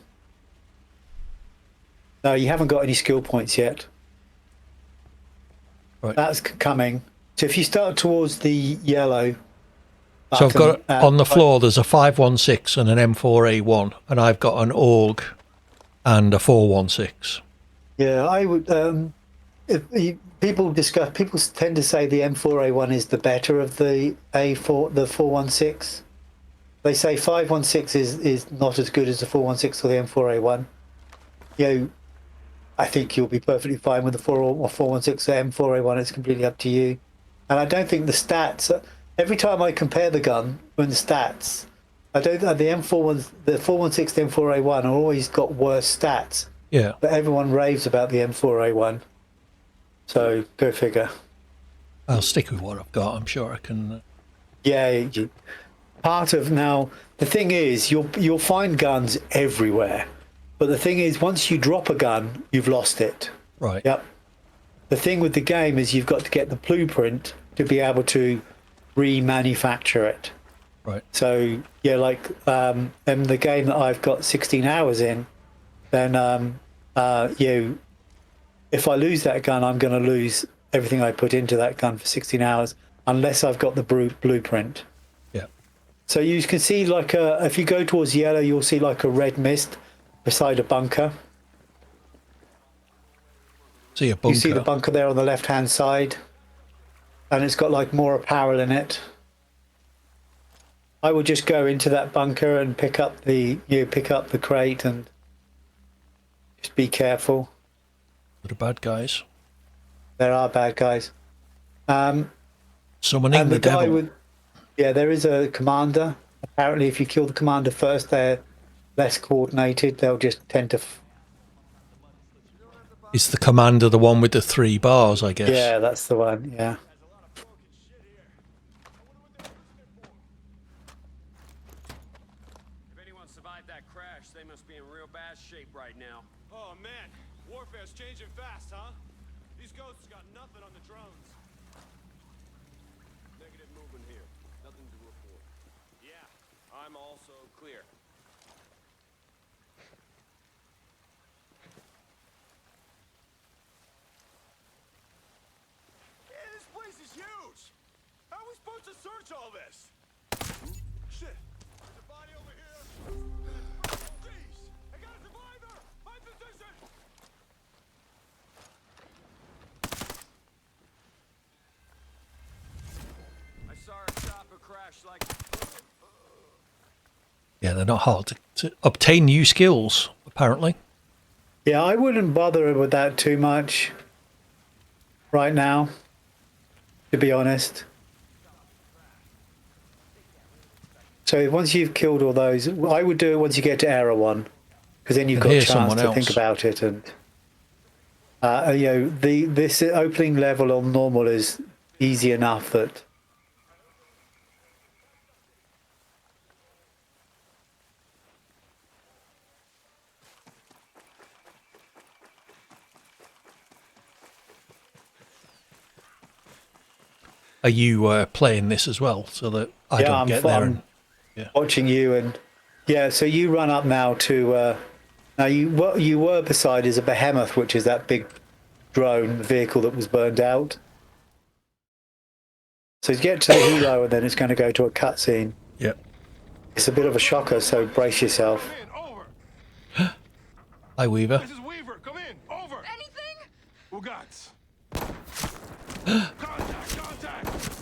no, you haven't got any skill points yet. Right. That's coming. So if you start towards the yellow So I've got button, on the floor. There's a 516 and an M4A1, and I've got an AUG and a 416. Yeah, I would. People tend to say the M4A1 is the better of the A4, the 416. They say 516 is not as good as the 416 or the M4A1. You know, I think you'll be perfectly fine with the 4 or 416 or M4A1. It's completely up to you. And I don't think the stats. Every time I compare the gun with the stats, I don't. The M4 the 416 M4A1 have always got worse stats. Yeah. But everyone raves about the M4A1. So go figure. I'll stick with what I've got. I'm sure I can. Yeah. Part of now, the thing is, you'll find guns everywhere. But the thing is, once you drop a gun, you've lost it. Right. Yep. The thing with the game is you've got to get the blueprint to be able to remanufacture it. Right. So yeah, like in the game that I've got 16 hours in, then if I lose that gun, I'm going to lose everything I put into that gun for 16 hours unless I've got the blueprint. Yeah. So you can see like if you go towards yellow, you'll see like a red mist beside a bunker. See a bunker. You see the bunker there on the left-hand side, and it's got like more apparel in it. I would just go into that bunker and pick up the crate and just be careful. The bad guys. There are bad guys. Summoning And the guy devil. there is a commander. Apparently, if you kill the commander first, they're less coordinated. They'll just tend to. Is the commander the one with the 3 bars, I guess? Yeah, that's the one. Yeah. If anyone survived that crash, they must be in real bad shape right now. Oh man, warfare's changing fast, huh? These ghosts got nothing on the drones. Negative movement here. Nothing to report. Yeah, I'm also clear. Yeah, this place is huge! How are we supposed to search all this? Shit! There's a body over here! Jeez! I got a survivor! My position! I saw a chopper crash like. Yeah, they're not hard to obtain new skills, apparently. Yeah, I wouldn't bother with that too much right now, to be honest. So once you've killed all those, I would do it once you get to Era 1, because then you've And got a here's chance someone to think else. about it. And this opening level on normal is easy enough that. Are you playing this as well, so that I don't get there? I'm watching you, and yeah. So you run up now to Now, what you were beside is a behemoth, which is that big drone vehicle that was burned out. So you get to the helo, and then it's going to go to a cutscene. Yep. It's a bit of a shocker, so brace yourself. Come in, over. Hi, Weaver. This is Weaver. Come in, over. Anything? Ugats. Contact, contact.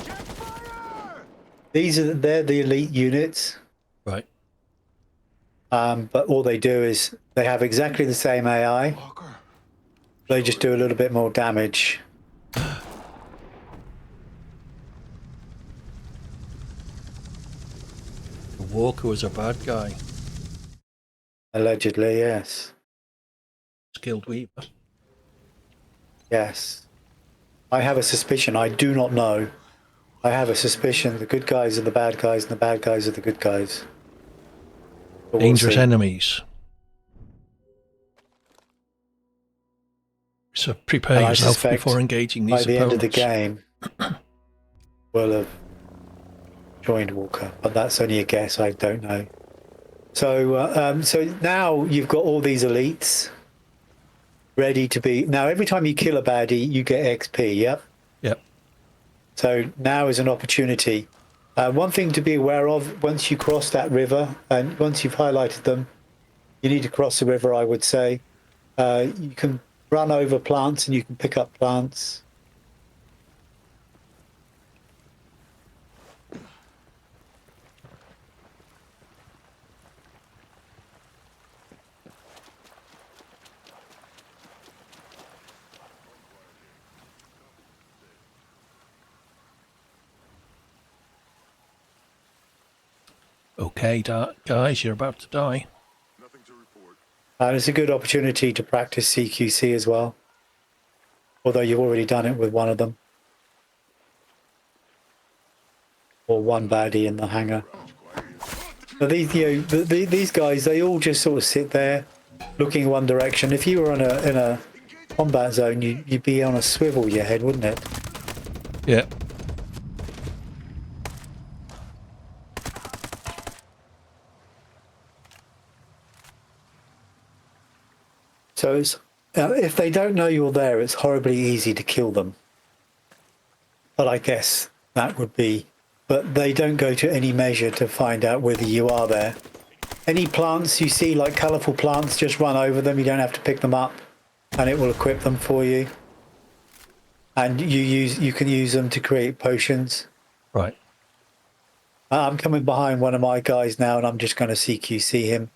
Check fire! They're the elite units, Right. but all they do is they have exactly the same AI. Walker. They just do a little bit more damage. The Walker was a bad guy. Allegedly, yes. Skilled Weaver. Yes. I have a suspicion. I do not know. I have a suspicion the good guys are the bad guys and the bad guys are the good guys. But we'll Dangerous see. enemies. So prepare And I yourself suspect before engaging by these the end of the opponents. game, we'll have joined Walker, but that's only a guess. I don't know. So now you've got all these elites ready to be. Now, every time you kill a baddie, you get XP. Yep. Yep. So now is an opportunity. One thing to be aware of: once you cross that river, and once you've highlighted them, you need to cross the river. I would say you can run over plants and you can pick up plants. Okay, guys, you're about to die. Nothing to report. And it's a good opportunity to practice CQC as well. Although you've already done it with one of them. Or one baddie in the hangar. But these, these guys, they all just sort of sit there looking one direction. If you were in a combat zone, you'd be on a swivel your head, wouldn't it? Yeah. So it's, if they don't know you're there, it's horribly easy to kill them. But I guess that would be... But they don't go to any measure to find out whether you are there. Any plants you see, like colourful plants, just run over them. You don't have to pick them up, and it will equip them for you. And you can use them to create potions. Right. I'm coming behind one of my guys now, and I'm just going to CQC him.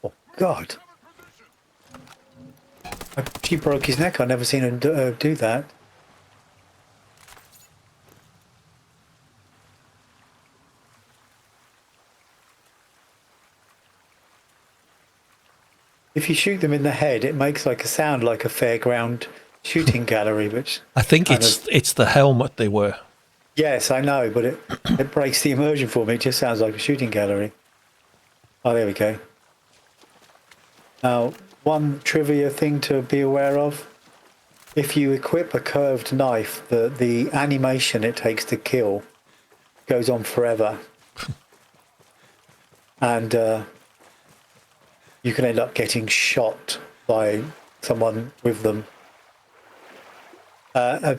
Oh, God. He broke his neck. I've never seen him do that. If you shoot them in the head, it makes like a sound like a fairground shooting gallery, which I think it's the helmet they wear. yes, I know, but it breaks the immersion for me. It just sounds like a shooting gallery. Oh, there we go. Now, one trivia thing to be aware of: if you equip a curved knife, the animation it takes to kill goes on forever, and you can end up getting shot by someone with them.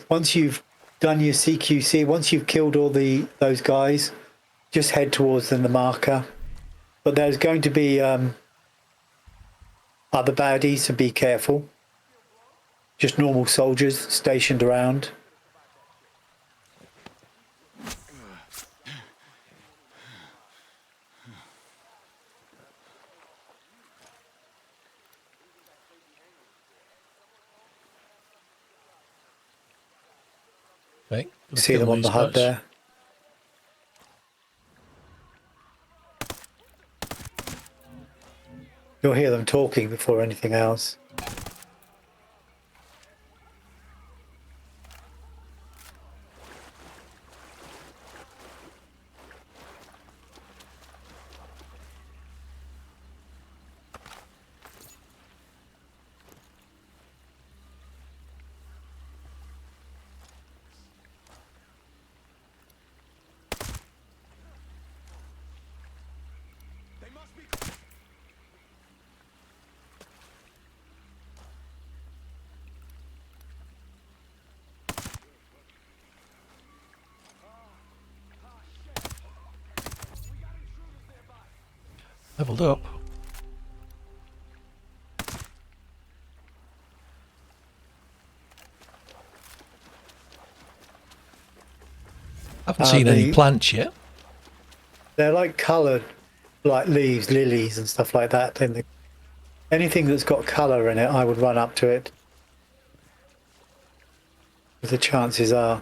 Once you've done your CQC, once you've killed all those guys, just head towards the marker. But there's going to be other baddies, so be careful. Just normal soldiers stationed around. Okay. See them on the HUD there. You'll hear them talking before anything else. Leveled up. Haven't seen any plants yet. They're like coloured, like leaves, lilies and stuff like that. And anything that's got colour in it, I would run up to it. The chances are.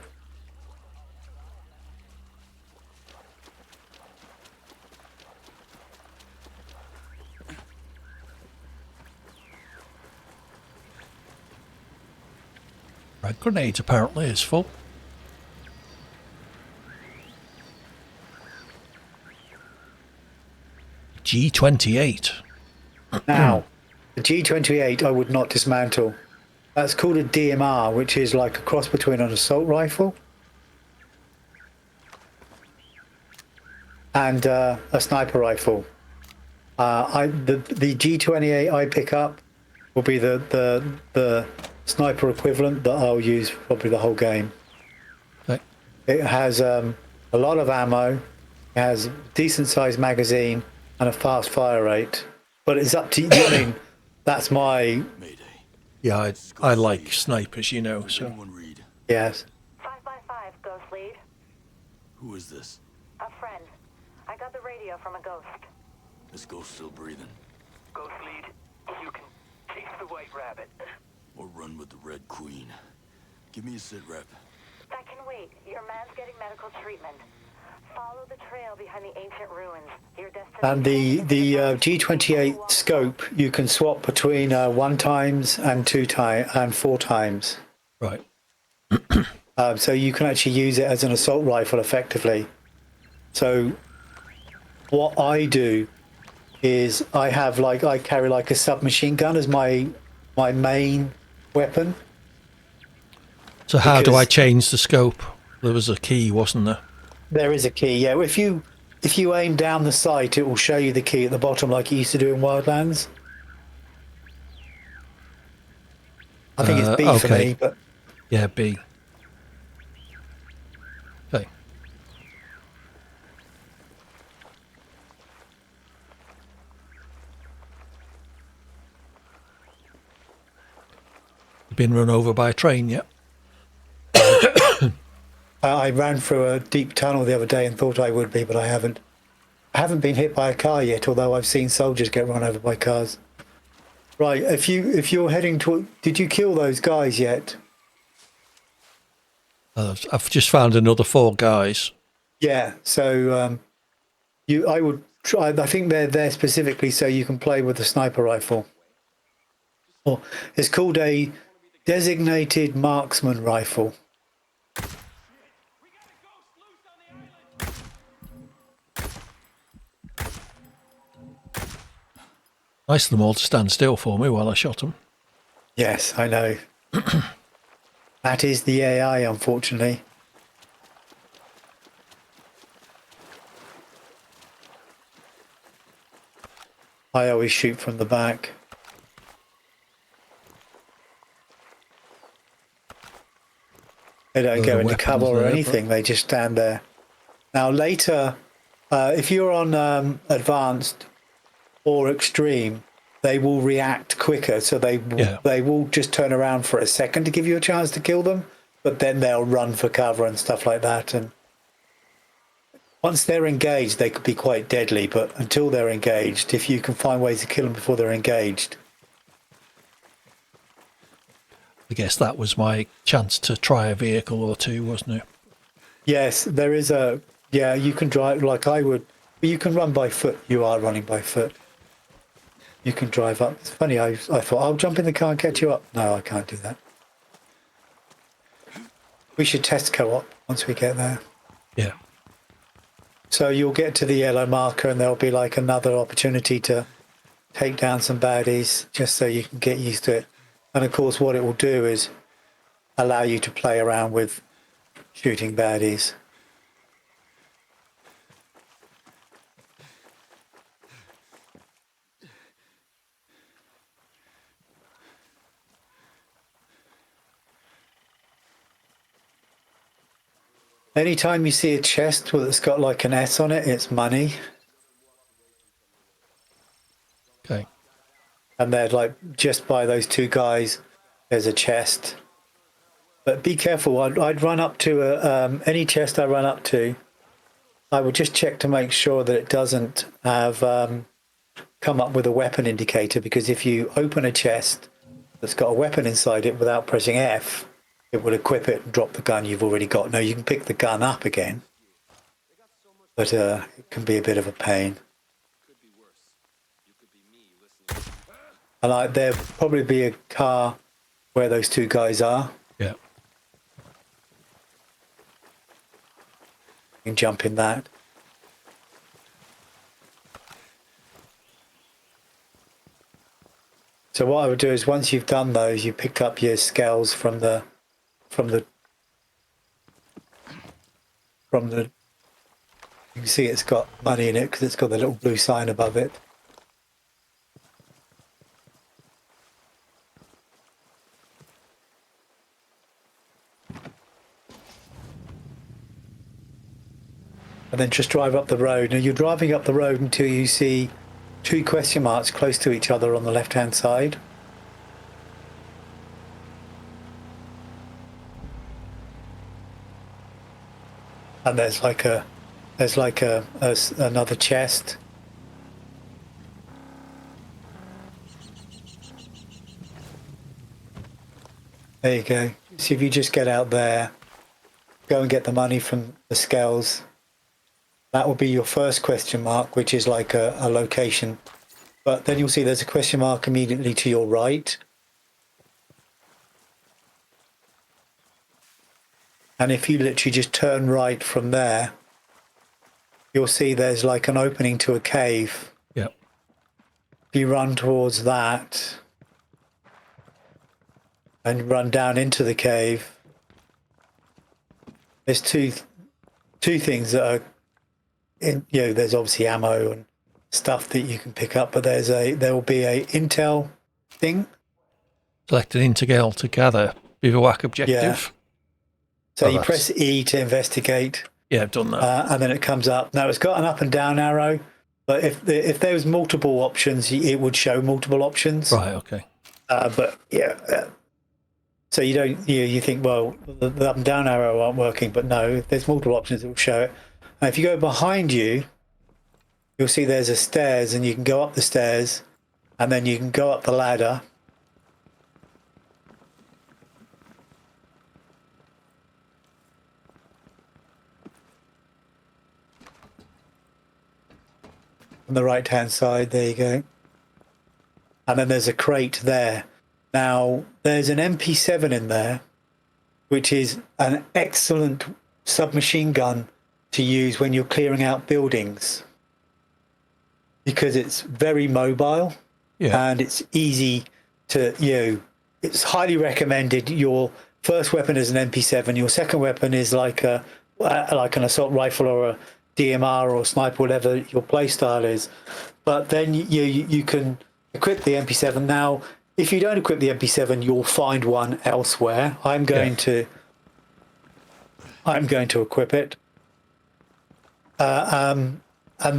Right, grenades apparently is full. G28. Now, the G28 I would not dismantle. That's called a DMR, which is like a cross between an assault rifle and a sniper rifle. The G28 I pick up will be the sniper equivalent that I'll use probably the whole game. Okay. It has a lot of ammo, it has a decent sized magazine and a fast fire rate. But it's up to you. I mean, that's my... Mayday. Yeah, I like snipers, you know, so... Anyone read? Yes. 5x5, Ghost Lead. Who is this? A friend. I got the radio from a ghost. This ghost still breathing? Ghost Lead, you can chase the White Rabbit. Or run with the Red Queen? Give me a sit rep. That can wait. Your man's getting medical treatment. Follow the trail behind the ancient ruins. Your destination... And the G28 scope, you can swap between 1 times and 2 times and 4 times. Right. So you can actually use it as an assault rifle effectively. So what I do is I carry like a submachine gun as my main weapon. So how do I change the scope? There was a key, wasn't there? There is a key, yeah. If you aim down the sight, it will show you the key at the bottom like it used to do in Wildlands. I think it's B for me, but... Yeah, B. Okay. Been run over by a train yet? I ran through a deep tunnel the other day and thought I would be, but I haven't. I haven't been hit by a car yet, although I've seen soldiers get run over by cars. Right, if you're heading to... Did you kill those guys yet? I've just found another 4 guys. Yeah, so I would try... I think they're there specifically so you can play with the sniper rifle. Or it's called a designated marksman rifle. Nice of them all to stand still for me while I shot them. Yes, I know. That is the AI, unfortunately. I always shoot from the back. They don't go into cover or anything, they just stand there. Now later, if you're on advanced or extreme, they will react quicker, so they will just turn around for a second to give you a chance to kill them, but then they'll run for cover and stuff like that. And once they're engaged, they could be quite deadly, but until they're engaged, if you can find ways to kill them before they're engaged. I guess that was my chance to try a vehicle or two, wasn't it? Yes, there is a... Yeah, you can drive like I would. But you can run by foot. You are running by foot. You can drive up. It's funny, I thought, I'll jump in the car and catch you up. No, I can't do that. We should test co-op once we get there. Yeah. So you'll get to the yellow marker and there'll be like another opportunity to take down some baddies just so you can get used to it. And of course what it will do is allow you to play around with shooting baddies. Anytime you see a chest that's got like an S on it, it's money. and they're like just by those two guys. There's a chest, but be careful. I'd run up to any chest I run up to. I would just check to make sure that it doesn't have come up with a weapon indicator, because if you open a chest that's got a weapon inside it without pressing F, it will equip it and drop the gun you've already got. Now, you can pick the gun up again, but it can be a bit of a pain. And there'll probably be a car where those two guys are. Yeah. You can jump in that. So what I would do is, once you've done those, you pick up your scales from the you can see it's got money in it because it's got the little blue sign above it. And then just drive up the road. Now, you're driving up the road until you see two question marks close to each other on the left-hand side. And there's another chest. There you go. So if you just get out there, go and get the money from the scales. That will be your first question mark, which is like a location. But then you'll see there's a question mark immediately to your right. And if you literally just turn right from there, you'll see there's like an opening to a cave. Yep. If you run towards that and run down into the cave, there's two things that are there's obviously ammo and stuff that you can pick up, but there will be a intel thing. Select an intel to gather bivouac objective. Yeah. So you press E to investigate. Yeah, I've done that. And then it comes up. Now, it's got an up and down arrow, but if there was multiple options, it would show multiple options. Right. Okay. But yeah. So you don't you think, well, the up and down arrow aren't working, but no, if there's multiple options, it will show it. And if you go behind you, you'll see there's a stairs, and you can go up the stairs, and then you can go up the ladder. On the right-hand side, there you go. And then there's a crate there. Now, there's an MP7 in there, which is an excellent submachine gun to use when you're clearing out buildings, because it's very mobile. Yeah. And it's easy to, it's highly recommended. Your first weapon is an MP7. Your second weapon is like an assault rifle or a DMR or sniper, whatever your play style is. But then you can equip the MP7. Now, if you don't equip the MP7, you'll find one elsewhere. I'm going to equip it. And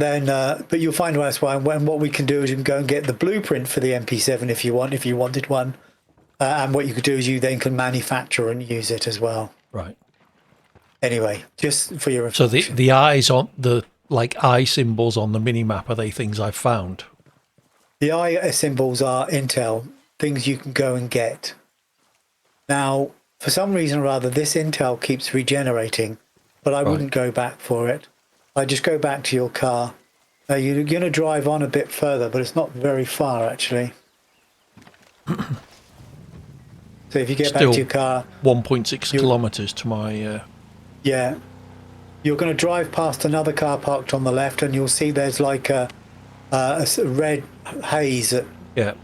then, but you'll find one elsewhere. And what we can do is you can go and get the blueprint for the MP7 if you wanted one. And what you could do is you then can manufacture and use it as well. Right. Anyway, just for your So information. the eyes on the eye symbols on the mini map, are they things I've found? The eye symbols are intel, things you can go and get. Now, for some reason or other, this intel keeps regenerating, but I wouldn't go back for it. I just go back to your car. Now, you're going to drive on a bit further, but it's not very far, actually. So if you get back to your car... 1.6 kilometres to my... Yeah. You're going to drive past another car parked on the left, and you'll see there's like a red haze. Yeah.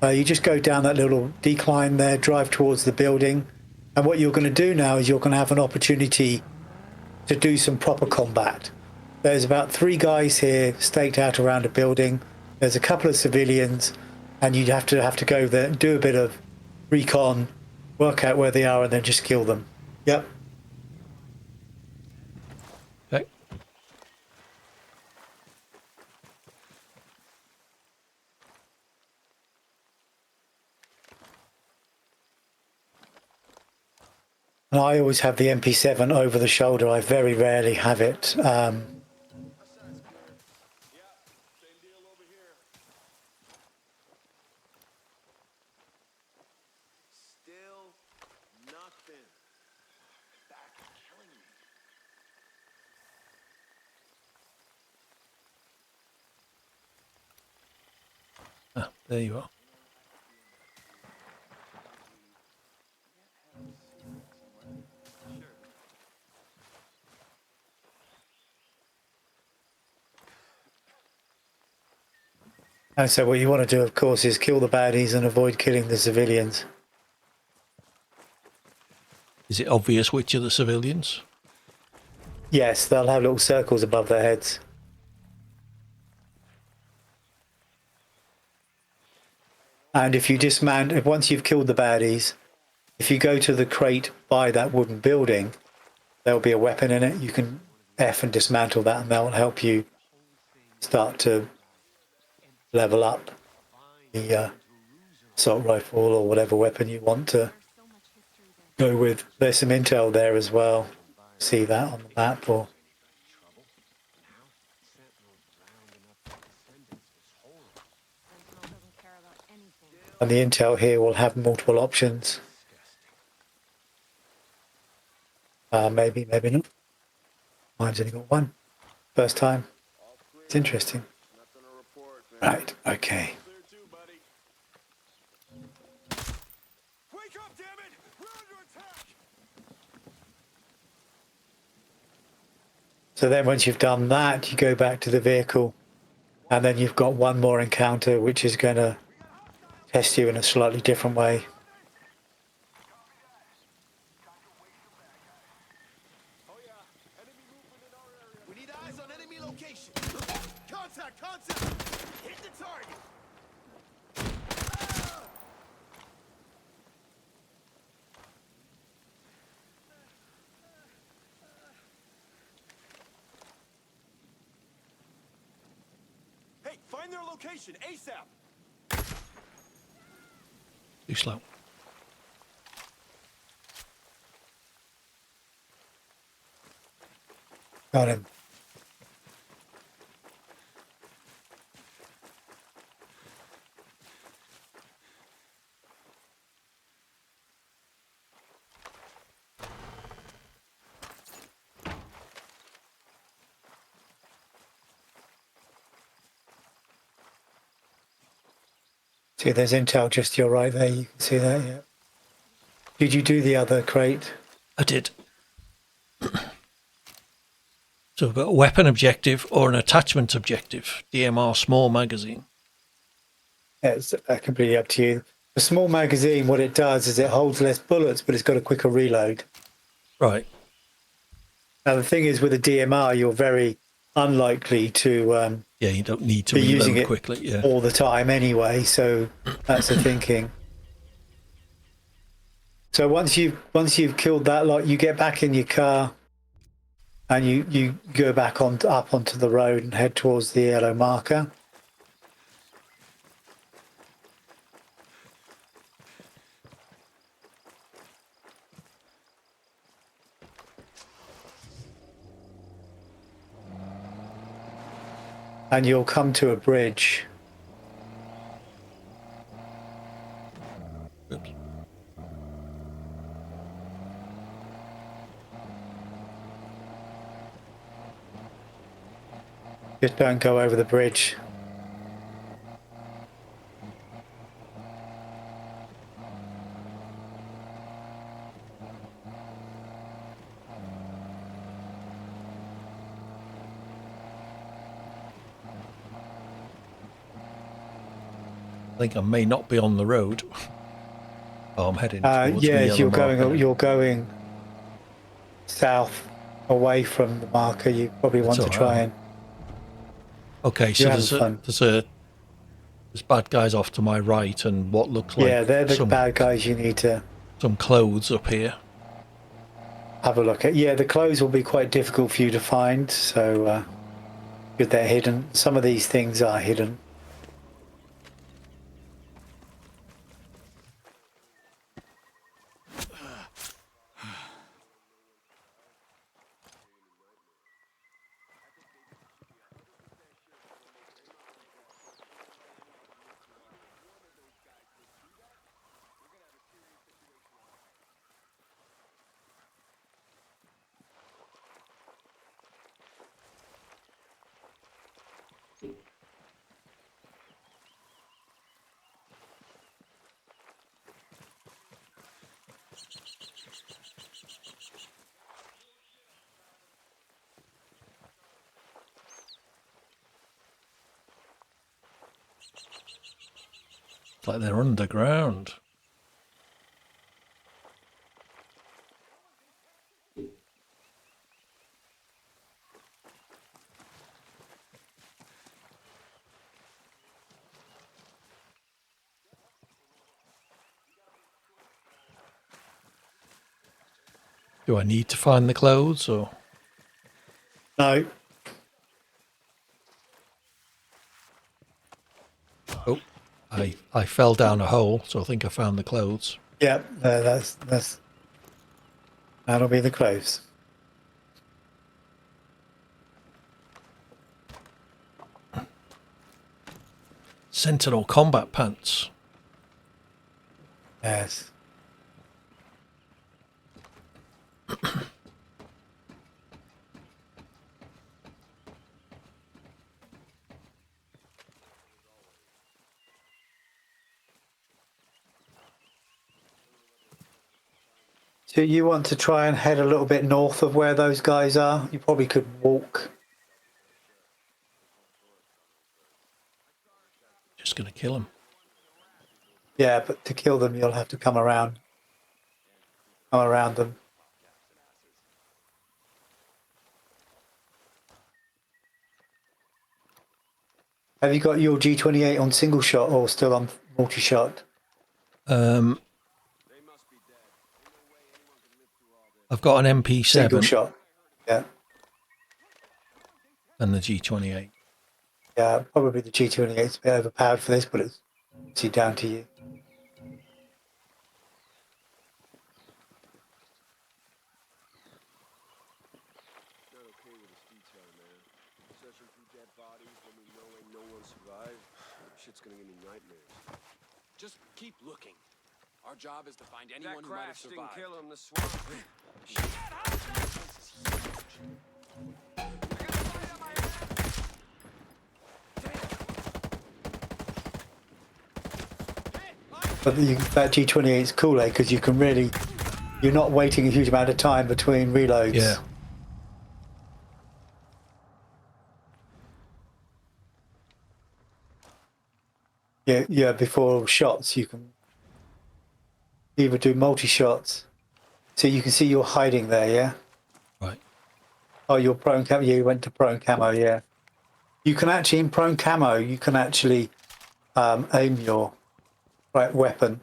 You just go down that little decline there, drive towards the building. And what you're going to do now is you're going to have an opportunity to do some proper combat. There's about 3 guys here staked out around a building. There's a couple of civilians, and you'd have to go there and do a bit of recon, work out where they are, and then just kill them. Yep. Okay. And I always have the MP7 over the shoulder. I very rarely have it. Same deal over here. Still nothing. Back killing me. Ah, there you are. And so what you want to do, of course, is kill the baddies and avoid killing the civilians. Is it obvious which are the civilians? Yes, they'll have little circles above their heads. And if you dismount, once you've killed the baddies, if you go to the crate by that wooden building, there'll be a weapon in it. You can F and dismantle that, and that will help you start to level up the assault rifle or whatever weapon you want to go with. There's some intel there as well. See that on the map, or and the intel here will have multiple options. Maybe not. Mine's only got one. First time. It's interesting. Nothing to report, man. Right, okay. Clear too, buddy. Wake up, damn it! We're under attack! So then once you've done that, you go back to the vehicle, and then you've got one more encounter which is going to test you in a slightly different way. Oh yeah, enemy movement in our area. We need eyes on enemy location. Contact! Hit the target! Hey, find their location ASAP! Too slow. Got him. See, there's intel just to your right there. You can see that, yeah. Did you do the other crate? I did. So we've got a weapon objective or an attachment objective. DMR small magazine. Yeah, it's completely up to you. The small magazine, what it does is it holds less bullets, but it's got a quicker reload. Right. Now, the thing is, with a DMR, you're very unlikely to Yeah, you don't need to be using reload it quickly. Yeah. all the time anyway, so that's the thinking. So once you've killed that lot, you get back in your car and you go back up onto the road and head towards the yellow marker. And you'll come to a bridge. Oops. Just don't go over the bridge. I think I may not be on the road. Oh, I'm heading towards the Yeah, yellow marker. you're going south away from the marker. You probably want to all try right. and Okay, so You're having there's bad guys off to my right and what looks like yeah, they're the some, bad guys you need to some clothes up here. have a look at. Yeah, the clothes will be quite difficult for you to find, so good they're hidden. Some of these things are hidden. It's like they're underground. Do I need to find the clothes or? No. Oh, I fell down a hole, so I think I found the clothes. Yeah, that'll be the clothes. Sentinel combat pants. Yes. So you want to try and head a little bit north of where those guys are? You probably could walk. Just gonna kill him. Yeah, but to kill them, you'll have to come around them. Have you got your G28 on single shot or still on multi-shot? I've got an MP7 Single shot. Yeah. and the G28. Yeah, probably the G28 is a bit overpowered for this, but it's obviously down to you. Not okay with this detail, man. Searching through dead bodies when we know ain't no one survived. Shit's gonna give me nightmares. Just keep looking. Our job is to find anyone That who might have crash didn't survived. kill him. The swamp. But that G28 is cool, because you can really, you're not waiting a huge amount of time between reloads. Yeah. Yeah, before shots, you can either do multi-shots. So you can see you're hiding there, yeah? Right. Oh, you're prone camo. Yeah, you went to prone camo, yeah. You can actually, in prone camo, you can actually aim your weapon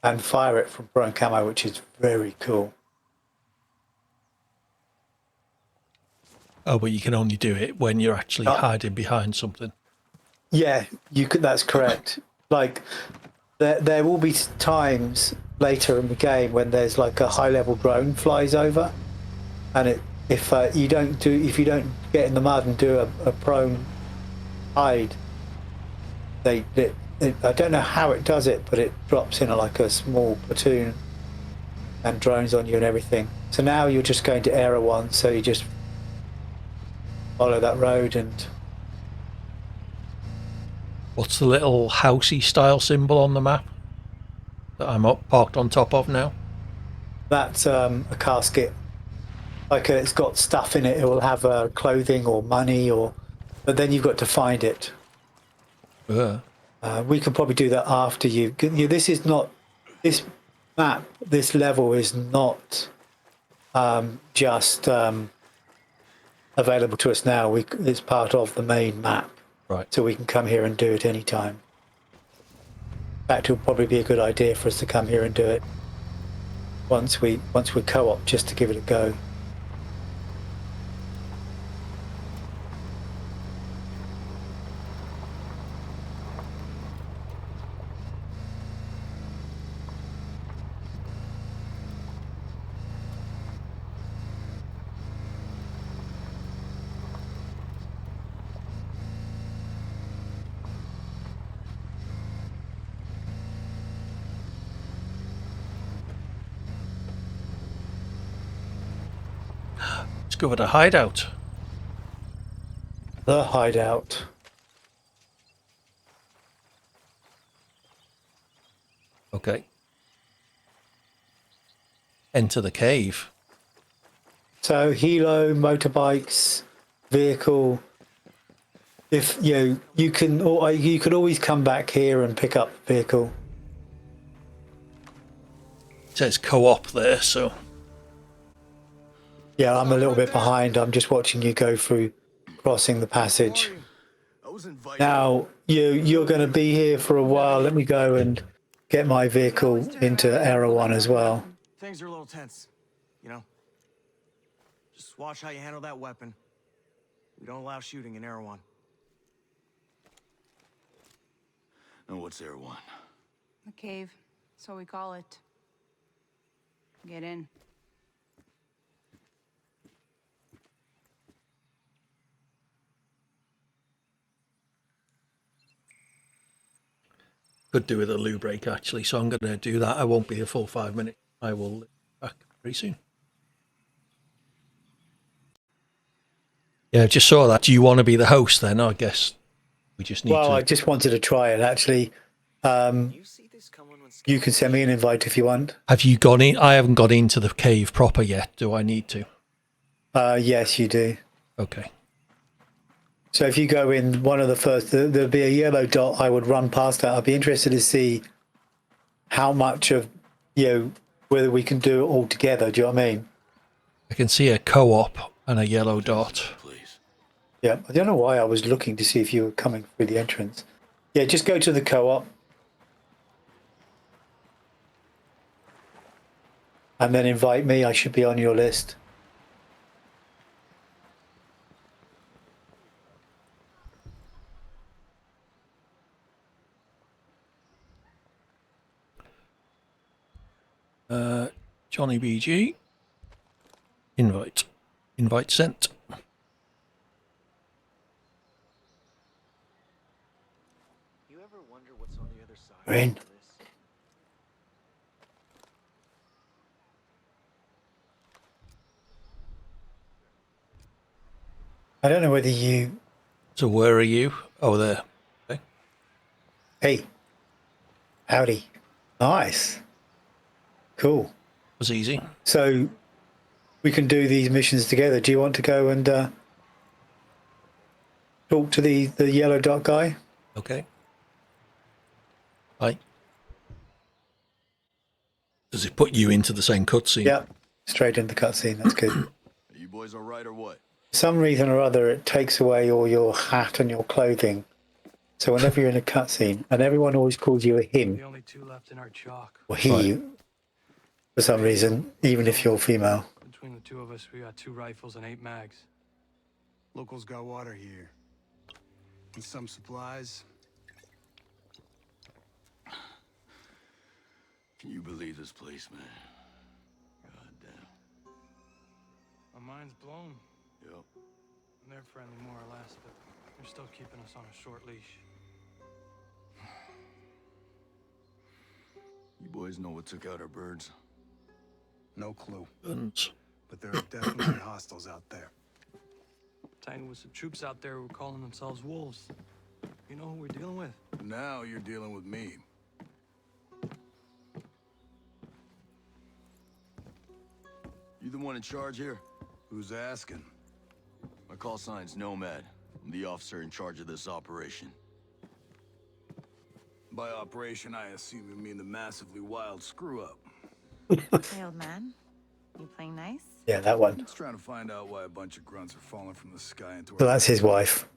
and fire it from prone camo, which is very cool. Oh, but you can only do it when you're actually hiding behind something. Yeah, you could. That's correct. Like there will be times later in the game when there's like a high-level drone flies over, and if you don't get in the mud and do a prone hide, I don't know how it does it, but it drops in like a small platoon and drones on you and everything. So now you're just going to Area 1, so you just follow that road. And What's the little housey style symbol on the map that I'm parked on top of now? that's a casket. Like it's got stuff in it. It will have clothing or money, but then you've got to find it. We can probably do that after you. This is not this map. This level is not just available to us now. It's part of the main map, Right. so we can come here and do it anytime. In fact, it'll probably be a good idea for us to come here and do it once we're co-op, just to give it a go. Discovered a hideout. The hideout. Okay. Enter the cave. So helo, motorbikes, vehicle. if you can, or you could always come back here and pick up the vehicle. It says co-op there, so Yeah, I'm a little bit behind. I'm just watching you go through, crossing the passage. I was invited. Now you're going to be here for a while. Let me go and get my vehicle into Era 1 as well. Things are a little tense, you know? Just watch how you handle that weapon. We don't allow shooting in Air 1. Now what's Air 1? The cave, so we call it. Get in. could do with a loo break actually. So I'm going to do that. I won't be a full 5 minutes. I will be back very soon. Yeah, I just saw that. Do you want to be the host then? I guess we just need to... Well, I just wanted to try it actually. You can send me an invite if you want. Have you gone in? I haven't got into the cave proper yet. Do I need to? Yes, you do. Okay. So if you go in one of the first, there'll be a yellow dot. I would run past that. I'd be interested to see how much of, whether we can do it all together. Do you know what I mean? I can see a co-op and a yellow dot. Please. Yeah, I don't know why I was looking to see if you were coming through the entrance. Yeah, just go to the co-op. And then invite me. I should be on your list. Johnny BG. Invite. Invite sent. You ever wonder what's on the other side We're in. of this? I don't know whether you... So where are you? Oh, there. Okay. Hey. Howdy. Nice. Cool. Was easy. So we can do these missions together. Do you want to go and talk to the yellow dot guy? Okay. Hi. Does it put you into the same cutscene? Yeah. Straight in the cutscene. That's good. Are you boys all right or what? For some reason or other, it takes away all your hat and your clothing. So whenever you're in a cutscene, and everyone always calls you a him The only two left in our chalk. or he, for some reason, even if you're female. Between the two of us, we got 2 rifles and 8 mags. Locals got water here. And some supplies. Can you believe this place, man? God damn. My mind's blown. Yep. They're friendly more or less, but they're still keeping us on a short leash. You boys know what took out our birds? No clue. Guns. But there are definitely hostiles out there. Tangled with some troops out there who were calling themselves wolves. You know who we're dealing with? Now you're dealing with me. You the one in charge here? Who's asking? My call sign's Nomad. I'm the officer in charge of this operation. By operation, I assume you mean the massively wild screw-up. Hey, old man. You playing nice? Yeah, that one. Just trying to find out why a bunch of grunts are falling from the sky into So our... that's his wife.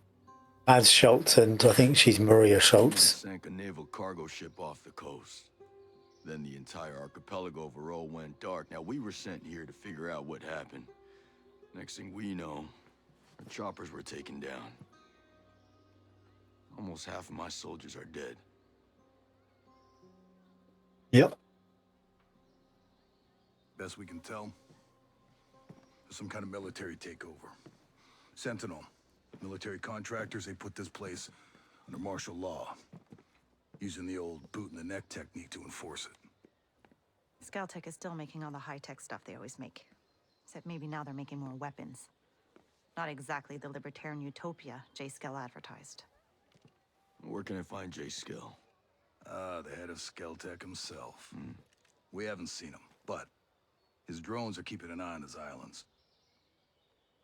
Mads Schultz, and I think she's Maria Schultz. Sank a naval cargo ship off the coast. Then the entire archipelago overall went dark. Now, we were sent here to figure out what happened. Next thing we know, our choppers were taken down. Almost half of my soldiers are dead. Yep. Best we can tell, there's some kind of military takeover. Sentinel, military contractors, they put this place under martial law, using the old boot-in-the-neck technique to enforce it. Scaltech is still making all the high-tech stuff they always make. Except maybe now they're making more weapons. Not exactly the libertarian utopia J. Skell advertised. Where can I find Jay Skill? The head of Skeltech himself. We haven't seen him, but his drones are keeping an eye on his islands.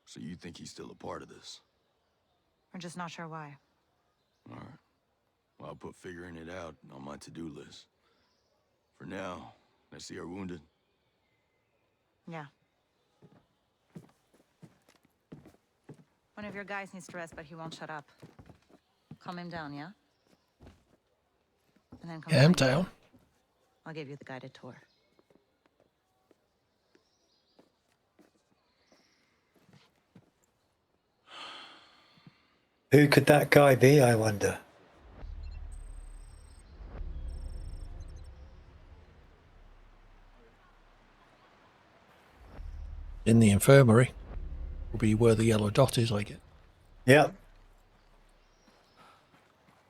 So you think he's still a part of this? We're just not sure why. All right. Well, I'll put figuring it out on my to-do list. For now, I see our wounded. Yeah. One of your guys needs to rest, but he won't shut up. Calm him down, yeah? And then come Yeah, I'm find me. down. I'll give you the guided tour. Who could that guy be, I wonder? In the infirmary. Will be where the yellow dot is, I get. Yep.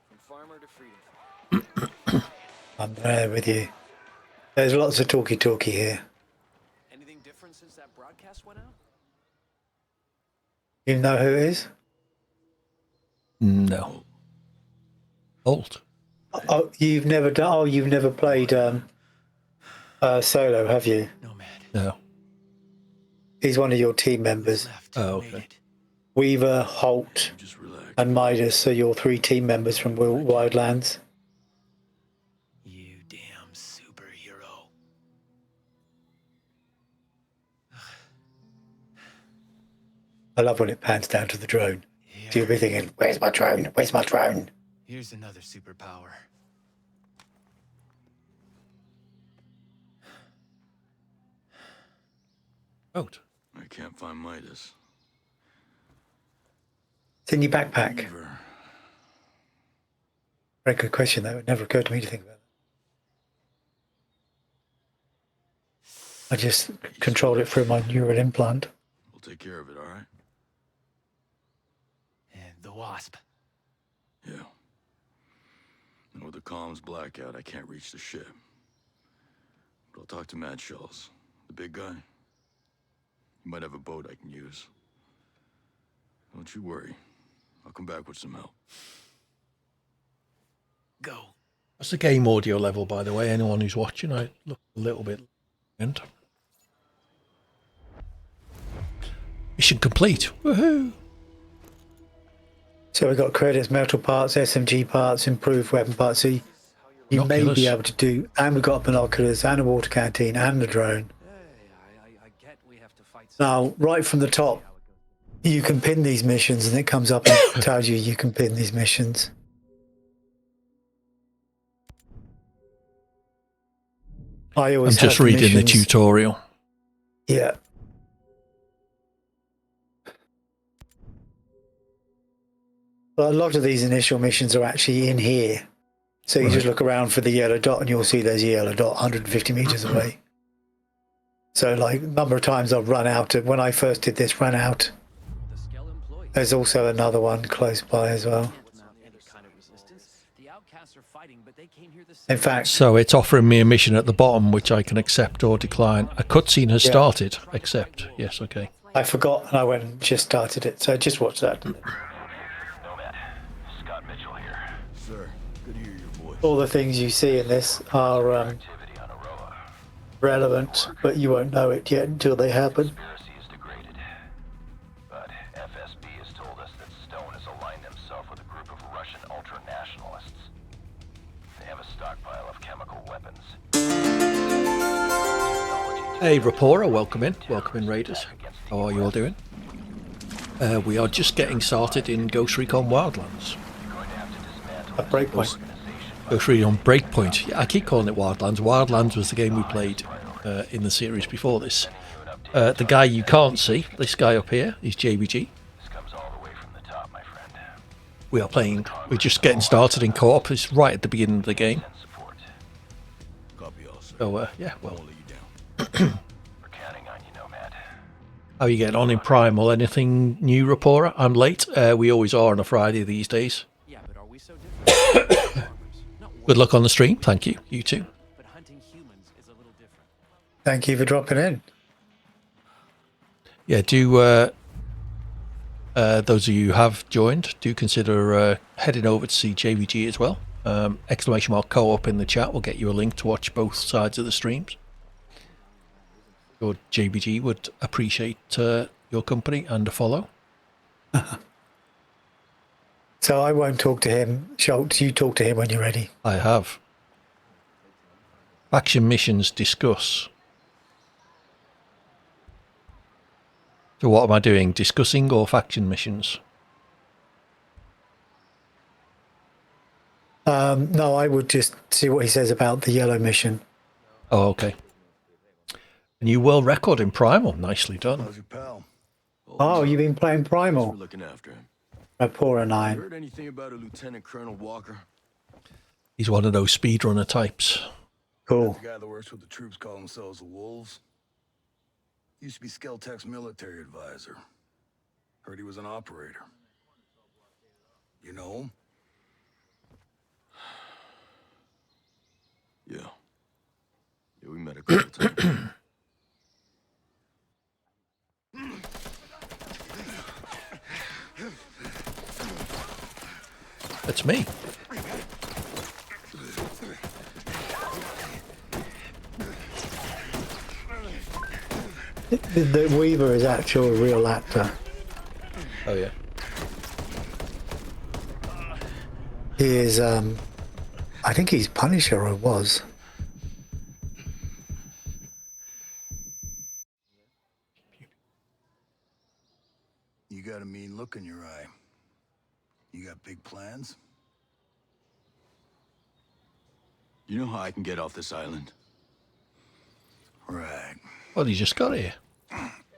From farmer to freedom. I'm there with you. There's lots of talky here. Anything different since that broadcast went out? You know who it is? No. Alt. Oh, you've never done. Oh, you've never played solo, have you? No, man. No. He's one of your team members. Oh, okay. Weaver, Holt, Just relax. and Midas are your 3 team members from Wildlands. You damn superhero. I love when it pans down to the drone. So you'll be thinking, where's my drone? Where's my drone? Here's another superpower. Alt. I can't find Midas. It's in your backpack. Weaver. Very good question. That would never occur to me to think about. I just controlled it through my neural implant. We'll take care of it, all right? And the wasp. Yeah. And with the comms blackout, I can't reach the ship. But I'll talk to Mad Shells, the big guy. He might have a boat I can use. Don't you worry. I'll come back with some help. Go. That's the game audio level, by the way. Anyone who's watching, I look a little bit. Mission complete. Woohoo! So we've got credits, metal parts, SMG parts, improved weapon parts. So you may be able to do, and we've got binoculars and a water canteen and a drone. I get we have to fight. Now, right from the top, you can pin these missions, and it comes up and tells you can pin these missions. I always I'm just have reading the missions- tutorial. Yeah. But a lot of these initial missions are actually in here. So you just look around for the yellow dot and you'll see there's a yellow dot 150 meters away. So like a number of times I've run out of, when I first did this, ran out. There's also another one close by as well. In fact, So it's offering me a mission at the bottom, which I can accept or decline. A cutscene has started. Accept. Yes, okay. I forgot and I went and just started it. So just watch that. Sir, good to hear your voice. All the things you see in this are relevant, but you won't know it yet until they happen. But FSB has told us that Stone has aligned himself with a group of Russian ultra-nationalists. They have a stockpile of chemical weapons. Hey, Rapora, welcome in, Raiders. How are you all doing? We are just getting started in Ghost Recon Wildlands. At Breakpoint. Ghost Recon Breakpoint. Yeah, I keep calling it Wildlands. Wildlands was the game we played in the series before this. The guy you can't see, this guy up here, is JBG. We are playing, we're just getting started in co-op. It's right at the beginning of the game. So, yeah, well. How are you getting on in Primal? Anything new, Rapora? I'm late. We always are on a Friday these days. Yeah, but are we so different? Good luck on the stream. Thank you. You too. But hunting humans is a little different. Thank you for dropping in. Yeah, do those of you who have joined, do consider heading over to see JVG as well. Exclamation mark co-op in the chat will get you a link to watch both sides of the streams. Your JBG would appreciate your company and a follow. So I won't talk to him. Schultz, you talk to him when you're ready. I have. Faction missions, discuss. So what am I doing? Discussing or faction missions? No, I would just see what he says about the yellow mission. Oh, okay. A new world record in Primal. Nicely done. How's your pal? Oh, you've been playing Thanks for Primal. looking after him. Rapora You 9. heard anything about a Lieutenant Colonel Walker? He's one of those speedrunner types. Cool. The guy that works with the troops call themselves the Wolves. Used to be Skeltech's military advisor. Heard he was an operator. You know him? Yeah. Yeah, we met a couple times. That's me. The Weaver is actually a real actor. Oh, yeah. He is, I think he's Punisher or was. You got a mean look in your eye. You got big plans? You know how I can get off this island? Right. Well, he just got here.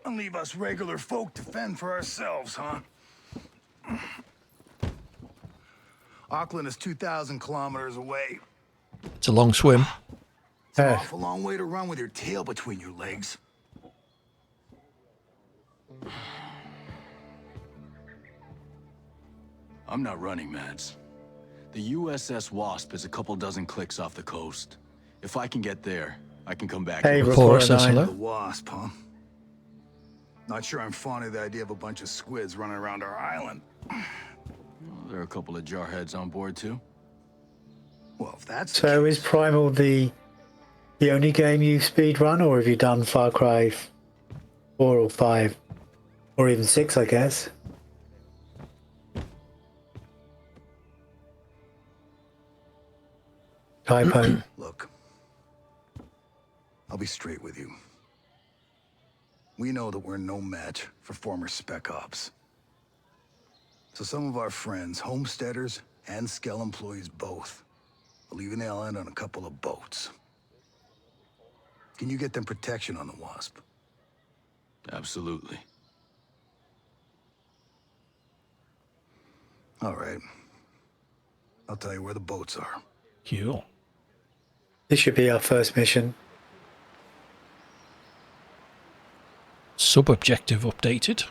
And leave us regular folk to fend for ourselves, huh? Auckland is 2,000 kilometers away. It's a long swim. It's an awful long way to run with your tail between your legs. I'm not running, Mads. The USS Wasp is a couple dozen clicks off the coast. If I can get there, I can come back. Hey, here. Rapora Rapora says 9. hello. The Wasp, huh? Not sure I'm fond of the idea of a bunch of squids running around our island. There are a couple of jarheads on board, too. Well, if that's the So case, is Primal the only game you speedrun, or have you done Far Cry 4 or 5? Or even 6, I guess? Typo. Look, I'll be straight with you. We know that we're no match for former Spec Ops. So some of our friends, homesteaders and Skell employees both, are leaving the island on a couple of boats. Can you get them protection on the Wasp? Absolutely. All right. I'll tell you where the boats are. Cool. This should be our first mission. Sub-objective updated.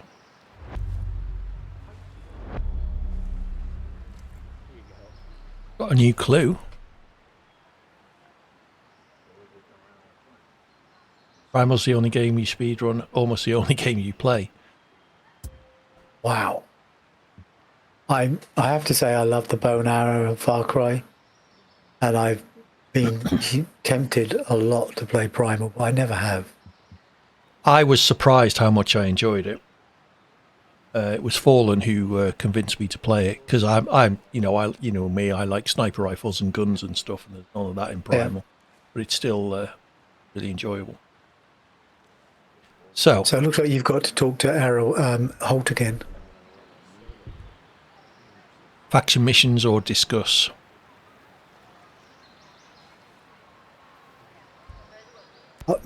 Got a new clue. Primal's the only game you speedrun, almost the only game you play. Wow. I have to say I love the bow and arrow of Far Cry. And I've been tempted a lot to play Primal, but I never have. I was surprised how much I enjoyed it. It was Fallen who convinced me to play it because I'm you know me, I like sniper rifles and guns and stuff, and there's none of that in Primal, but it's still really enjoyable. So it looks like you've got to talk to Holt again. Faction missions or discuss.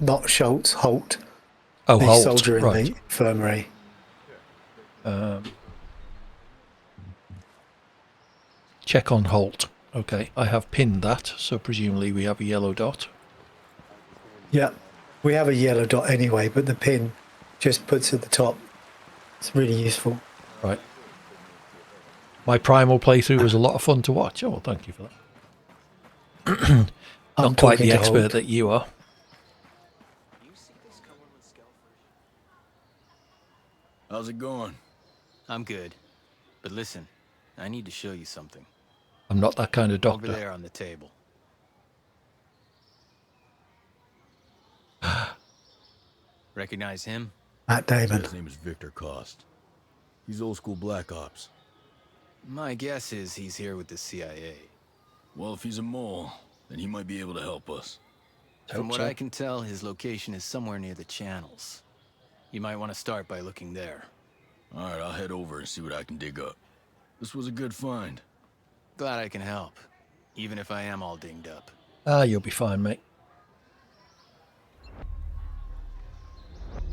Not Schultz, Holt. Oh, the Holt, soldier in right. the infirmary. Check on Holt. Okay, I have pinned that, so presumably we have a yellow dot. Yeah, we have a yellow dot anyway, but the pin just puts at the top. It's really useful. Right. My Primal playthrough was a lot of fun to watch. Oh, well, thank you for that. Not quite the expert Holt. that you are. How's it going? I'm good. But listen, I need to show you something. I'm not that kind of Over doctor. there on the table. Recognize him? Matt Damon. His name is Victor Cost. He's old school Black Ops. My guess is he's here with the CIA. Well, if he's a mole, then he might be able to help us. From Hope what so. I can tell, his location is somewhere near the channels. You might want to start by looking there. All right, I'll head over and see what I can dig up. This was a good find. Glad I can help, even if I am all dinged up. Ah, you'll be fine, mate.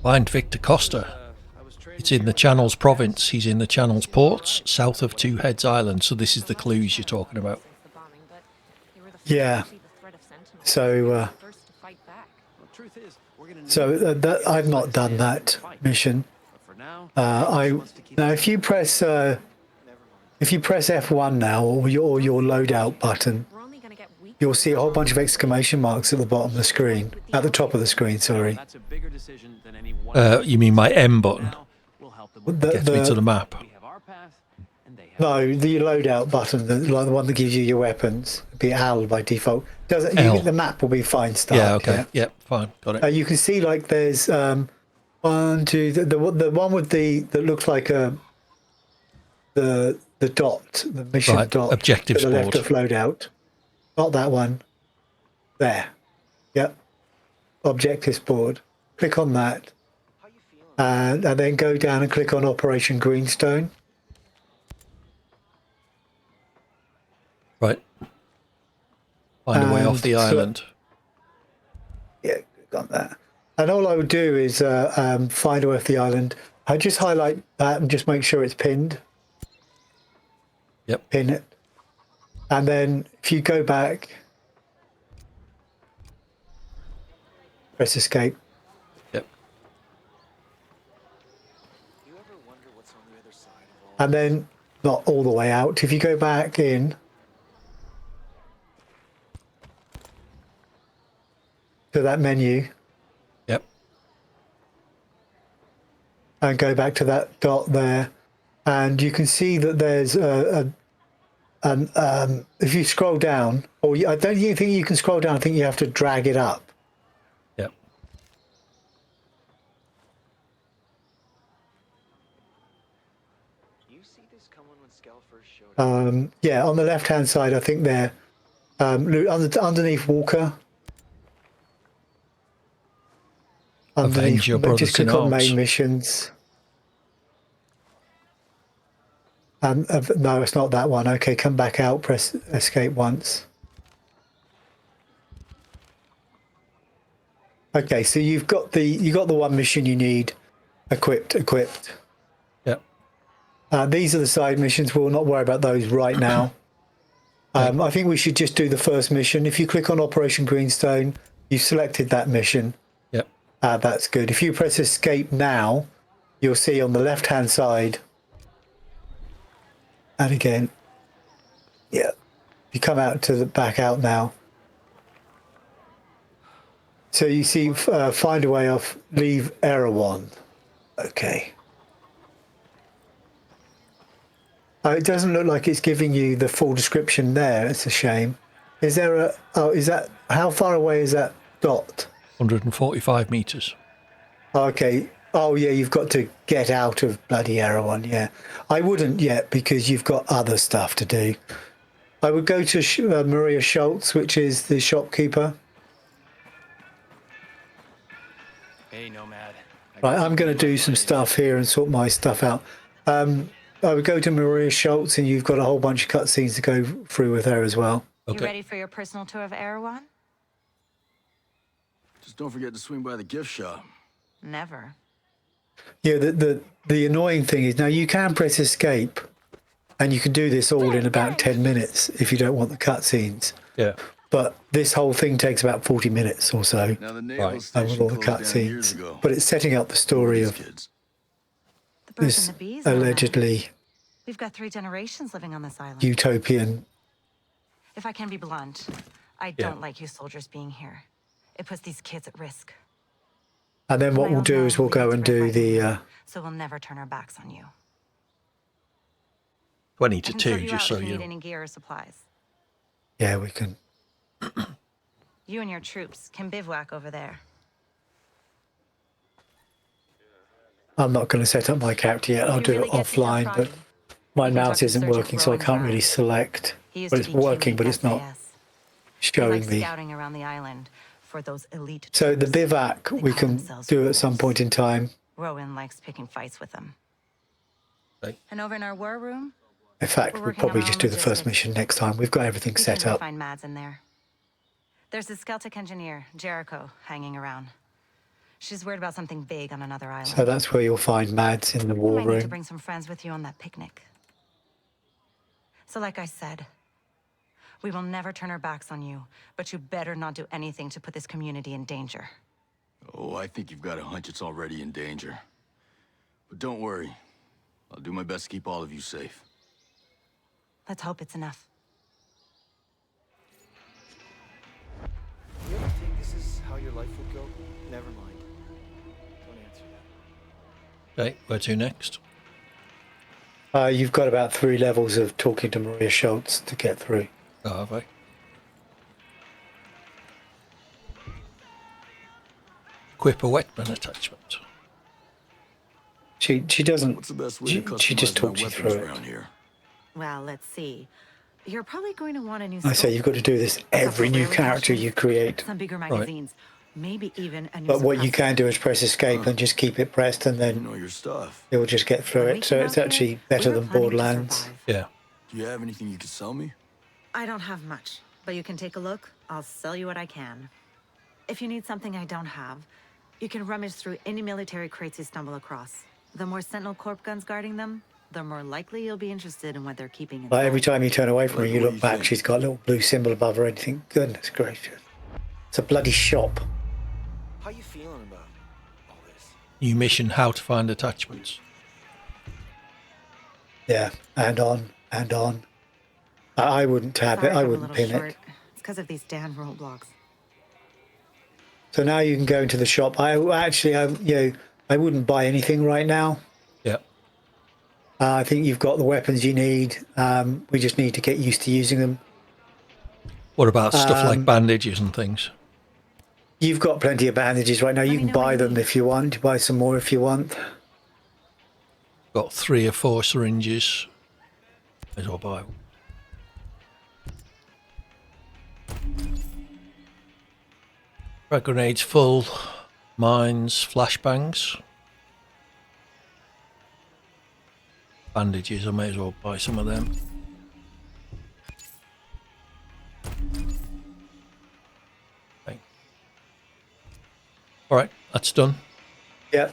Find Victor Costa. It's in the Channels province. He's in the Channels ports, south of Two Heads Island. So this is the clues you're talking about. Yeah. So, that I've not done that mission. Now if you press F1 now, or your loadout button, you'll see a whole bunch of exclamation marks at the bottom of the screen, at the top of the screen. Sorry. You mean my M button? Gets me to the map. No, the loadout button, the one that gives you your weapons, be L by default. The map will be fine start. Yeah, okay. Yep, fine. Got it. You can see like there's one, two, the one with that looks like the dot, the mission dot. Objectives to the board. left of loadout. Not that one. There. Yep. Objectives board. Click on that. And then go down and click on Operation Greenstone. Right. Find a way off the island. Yeah, got that. And all I would do is find a way off the island. I just highlight that and just make sure it's pinned. Yep. Pin it. And then if you go back, press escape. Yep. And then not all the way out. If you go back in to that menu. Yep. And go back to that dot there. And you can see that there's if you scroll down, or I don't think you can scroll down, I think you have to drag it up. Yep. Yeah, on the left hand side, I think they're underneath Walker. Avenge your brothers just click in on arms. main missions. No, it's not that one. Okay, come back out, press escape once. Okay, so you got the one mission you need equipped. Yep. These are the side missions. We'll not worry about those right now. I think we should just do the first mission. If you click on Operation Greenstone, you've selected that mission. Yep. That's good. If you press escape now, you'll see on the left hand side. And again, yeah, you come out to the back out now. So you see, find a way off, leave Erewhon. Okay. It doesn't look like it's giving you the full description there. It's a shame. Is there how far away is that dot? 145 meters. Okay. Oh, yeah, you've got to get out of bloody Erewhon, yeah. I wouldn't yet because you've got other stuff to do. I would go to Maria Schultz, which is the shopkeeper. Hey, Nomad. Right, I'm going to do some stuff here and sort my stuff out. I would go to Maria Schultz, and you've got a whole bunch of cutscenes to go through with her as well. Okay. You ready for your personal tour of Erewhon? Just don't forget to swing by the gift shop. Never. Yeah, the annoying thing is now you can press escape, and you can do this all in about 10 minutes if you don't want the cutscenes. Yeah. But this whole thing takes about 40 minutes or so, Now the naval right, with station all the closed down years cutscenes. ago. But it's setting up the story of Kids. this allegedly We've got 3 generations living on this island. utopian. If I can be blunt, I don't like you soldiers being here. It puts these kids at risk. And then what we'll do is we'll go and do the... so we'll never turn our backs on you. 20 to 2, You just so if you you need know. any gear or supplies. Yeah, we can... You and your troops can bivouac over there. I'm not going to set up my character yet. I'll do it offline, but My You can talk mouse to isn't Sergeant working, so I Rowan can't Brown. really select. He used But to it's be chief working, of but it's not SAS. He showing likes me. scouting around the island for those elite So the troops. bivouac They we call can themselves do at some wolves. point in time. Rowan likes picking fights with them. Okay. And over in our war room, In fact, we're we'll working on probably our just own do the first logistics. mission next time. We've got everything We set can up. find Mads in there. There's a Skeltec engineer, Jericho, hanging around. She's worried about something big on another island. So that's where you'll find Mads in the You war might need to room. bring some friends with you on that picnic. So like I said, we will never turn our backs on you, but you better not do anything to put this community in danger. Oh, I think you've got a hunch it's already in danger. But don't worry. I'll do my best to keep all of you safe. Let's hope it's enough. You ever think this is how your life would go? Never mind. Don't answer that. Okay, where to next? You've got about 3 levels of talking to Maria Schultz to get through. Oh, have I? Equip a weapon attachment. She doesn't. What's the best way to She just customize my talks you weapons through it. around here? Well, let's see. You're probably going to want a new I say you've got to do this every new character you create. some bigger magazines, maybe even a new But what you suppressor. can do is press escape and just keep it pressed, and You then know your stuff. it will just get through When we it. So came it's out actually here, better we were than planning to Borderlands. survive. Yeah. Do you have anything you could sell me? I don't have much, but you can take a look. I'll sell you what I can. If you need something I don't have, you can rummage through any military crates you stumble across. The more Sentinel Corp guns guarding them, the more likely you'll be interested in what they're keeping inside. Like every time you turn away from her, Right, you what do look you back, think? she's got a little blue symbol above her. And you think, goodness gracious, it's a bloody shop. How you feeling about all this? New mission, how to find attachments. Yeah, and on and on. I wouldn't tab Sorry it. I I'm a wouldn't little pin short. it. It's because of these damn roadblocks. So now you can go into the shop. I wouldn't buy anything right now. Yeah. I think you've got the weapons you need. We just need to get used to using them. What about stuff like bandages and things? You've got plenty of bandages right now. You me can know what buy you them need. if you want. You buy some more if you want. Got 3 or 4 syringes. May as well buy one. Frag grenades full. Mines, flashbangs. Bandages, I may as well buy some of them. Okay. Alright, that's done. Yeah.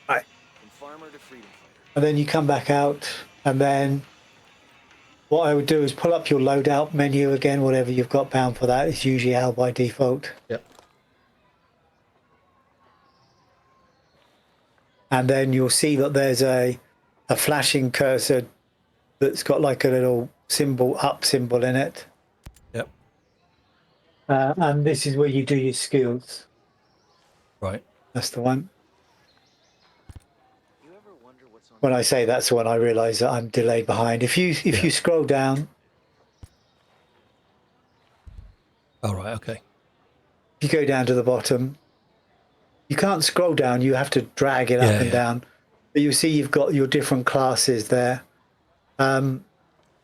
Right. From farmer to freedom fighter. And then you come back out, and then what I would do is pull up your loadout menu again. Whatever you've got bound for that is usually out by default. Yep. And then you'll see that there's a flashing cursor that's got like a little symbol, up symbol in it. Yep. And this is where you do your skills. Right. That's the one. You ever wonder what's on When I say that's the one, I realise that I'm delayed behind. If you scroll down, Alright, okay. if you go down to the bottom, you can't scroll down. You have to drag it up and down. But you see you've got your different classes there.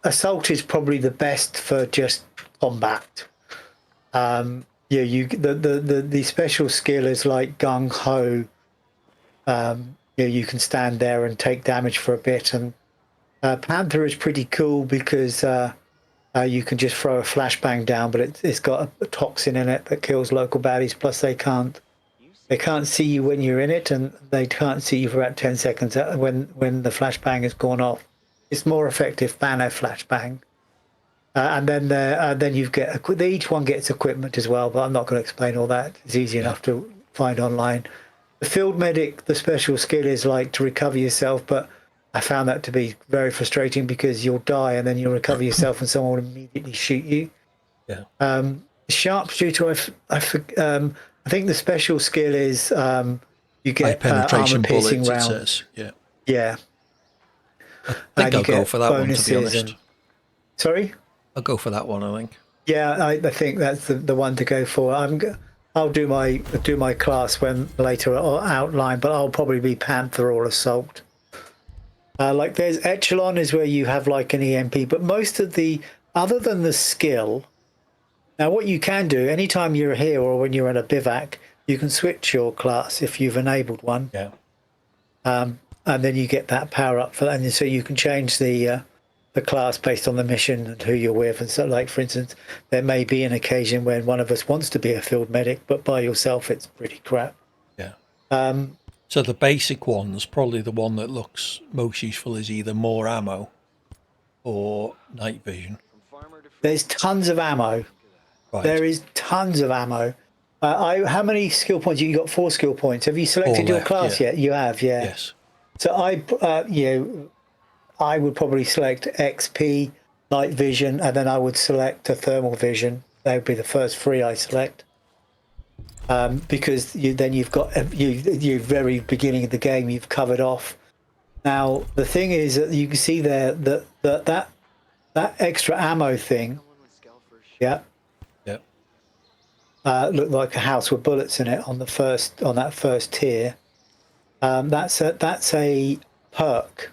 Assault is probably the best for just combat. The special skill is like gung ho. You can stand there and take damage for a bit. And Panther is pretty cool because you can just throw a flashbang down, but it's got a toxin in it that kills local baddies. Plus they can't see you when you're in it, and they can't see you for about 10 seconds when the flashbang has gone off. It's more effective than a flashbang. And then you get each one gets equipment as well, but I'm not going to explain all that. It's easy enough to find online. The field medic, the special skill is like to recover yourself, but I found that to be very frustrating because you'll die and then you'll recover yourself and someone will immediately shoot you. Yeah. Sharpshooter, I think the special skill is you get penetration armor-piercing bullets, rounds. it says. Yeah. Yeah. I think I'll go for that one, to be honest. Sorry? I'll go for that one, I think. Yeah, I think that's the one to go for. I'll do my class when later or outline, but I'll probably be Panther or Assault. Like there's Echelon is where you have like an EMP, but most of the, other than the skill, now what you can do anytime you're here or when you're in a bivouac, you can switch your class if you've enabled one. Yeah. And then you get that power up for that, and so you can change the class based on the mission and who you're with. And so, like for instance, there may be an occasion when one of us wants to be a field medic, but by yourself it's pretty crap. Yeah. So the basic one's probably the one that looks most useful is either more ammo or night vision. There's tons of ammo. Right. There is tons of ammo. How many skill points? You got 4 skill points. Have you selected your class yet? You have, yeah. Yes. So I would probably select XP, night vision, and then I would select a thermal vision. That would be the first 3 I select. Because you've got you very beginning of the game you've covered off. Now the thing is that you can see there that extra ammo thing. Yeah. Yeah. Looked like a house with bullets in it on that first tier. That's a perk.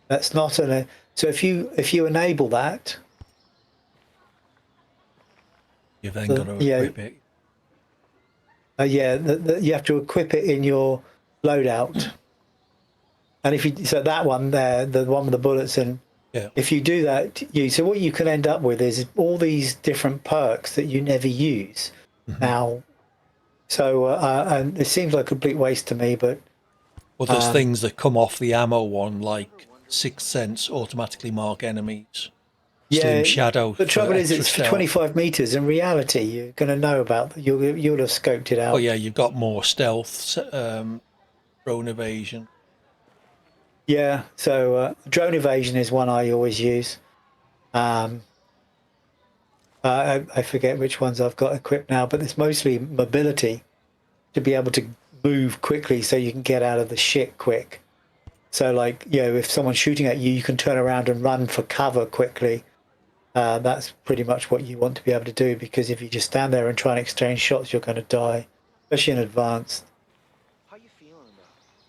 That's not so if you enable that, you've then got to equip it. You have to equip it in your loadout. And if you so that one there, the one with the bullets in, if you do that, so what you can end up with is all these different perks that you never use now. So and it seems like a complete waste to me, but well, there's things that come off the ammo one, like Sixth Sense automatically mark enemies. Slim Shadow. The trouble is, it's for 25 meters. In reality, you're going to know about. You'll have scoped it out. Oh yeah, you've got more stealth, drone evasion. Yeah, so drone evasion is one I always use. I forget which ones I've got equipped now, but it's mostly mobility, to be able to move quickly so you can get out of the shit quick. So like, if someone's shooting at you, you can turn around and run for cover quickly. That's pretty much what you want to be able to do, because if you just stand there and try and exchange shots, you're going to die, especially in advanced.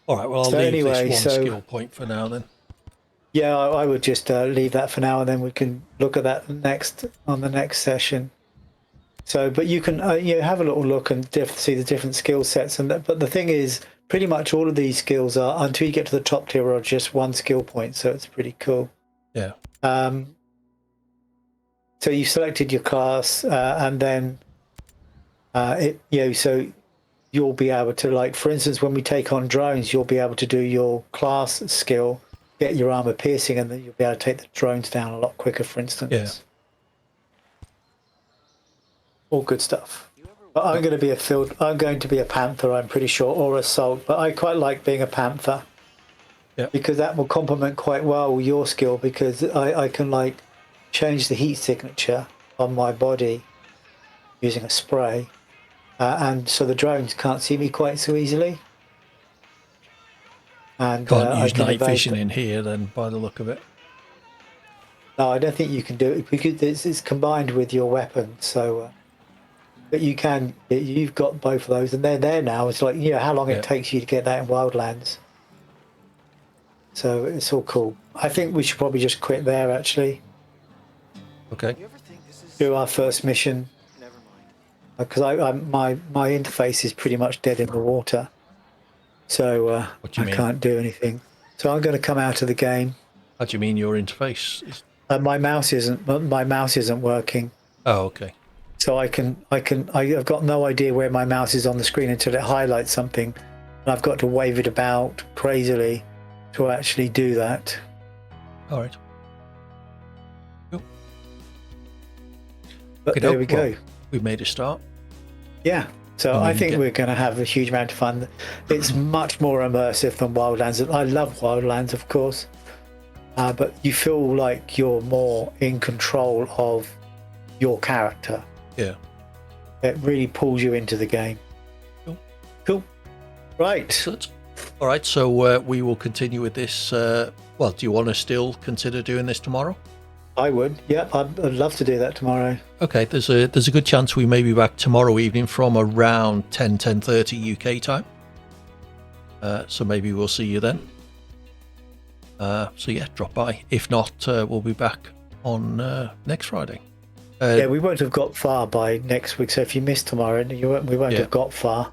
All right, well, I'll leave this one skill point for now then. Yeah, I would just leave that for now, and then we can look at that on the next session. So, but you can have a little look and see the different skill sets, but the thing is, pretty much all of these skills are, until you get to the top tier, are just 1 skill point. So it's pretty cool. Yeah. So you've selected your class, and then so you'll be able to, like, for instance, when we take on drones, you'll be able to do your class skill, get your armor piercing, and then you'll be able to take the drones down a lot quicker, for instance. Yeah. All good stuff. But I'm going to be a Panther, I'm pretty sure, or Assault, but I quite like being a Panther. Yeah. Because that will complement quite well your skill, because I can, like, change the heat signature on my body using a spray, and so the drones can't see me quite so easily. And can't use night vision in here then, by the look of it. No, I don't think you can do it, because it's combined with your weapon. So, but you can. You've got both of those, and they're there now. It's like, how long it takes you to get that in Wildlands. So it's all cool. I think we should probably just quit there, actually. Okay. Do our first mission, because my interface is pretty much dead in the water, so I can't do anything. So I'm going to come out of the game. How do you mean your interface is? My mouse isn't working. Oh, okay. So I've got no idea where my mouse is on the screen until it highlights something, and I've got to wave it about crazily to actually do that. All right. But there we go. We've made a start. Yeah. So I think we're going to have a huge amount of fun. It's much more immersive than Wildlands. I love Wildlands, of course. But you feel like you're more in control of your character. Yeah. It really pulls you into the game. Cool. Right. Excellent. All right. So we will continue with this. Do you want to still consider doing this tomorrow? I would. Yeah, I'd love to do that tomorrow. Okay, there's a good chance we may be back tomorrow evening from around 10:30 UK time. So maybe we'll see you then. So yeah, drop by. If not, we'll be back on next Friday. Yeah, we won't have got far by next week. So if you miss tomorrow, we won't have got far.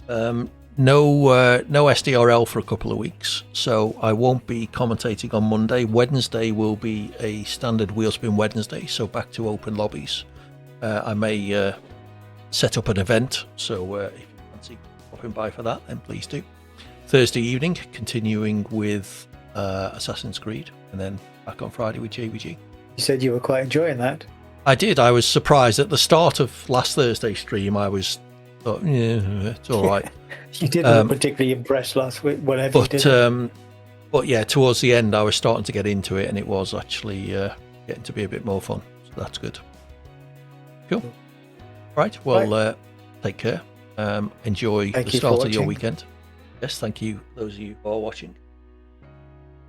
No SDRL for a couple of weeks, so I won't be commentating on Monday. Wednesday will be a standard Wheelspin Wednesday, so back to open lobbies. I may set up an event, so if you fancy popping by for that, then please do. Thursday evening, continuing with Assassin's Creed, and then back on Friday with JBG. You said you were quite enjoying that. I did. I was surprised at the start of last Thursday's stream. I thought, yeah, it's all right. You didn't look particularly impressed last week, whatever you did. But yeah, towards the end, I was starting to get into it, and it was actually getting to be a bit more fun. So that's good. Cool. Right. Well, take care. Enjoy the start of your weekend. Yes, thank you, those of you who are watching.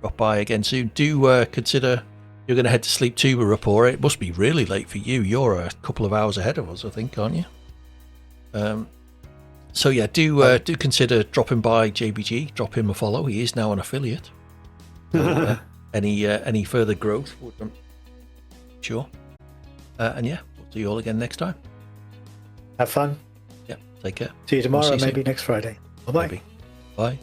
Drop by again soon. Do consider you're going to head to sleep too, Rapport. It must be really late for you. You're a couple of hours ahead of us, I think, aren't you? So yeah, do consider dropping by JBG. Drop him a follow. He is now an affiliate. Any further growth? Sure. And yeah, we'll see you all again next time. Have fun. Yeah, take care. See you tomorrow, maybe next Friday. Bye-bye. Bye.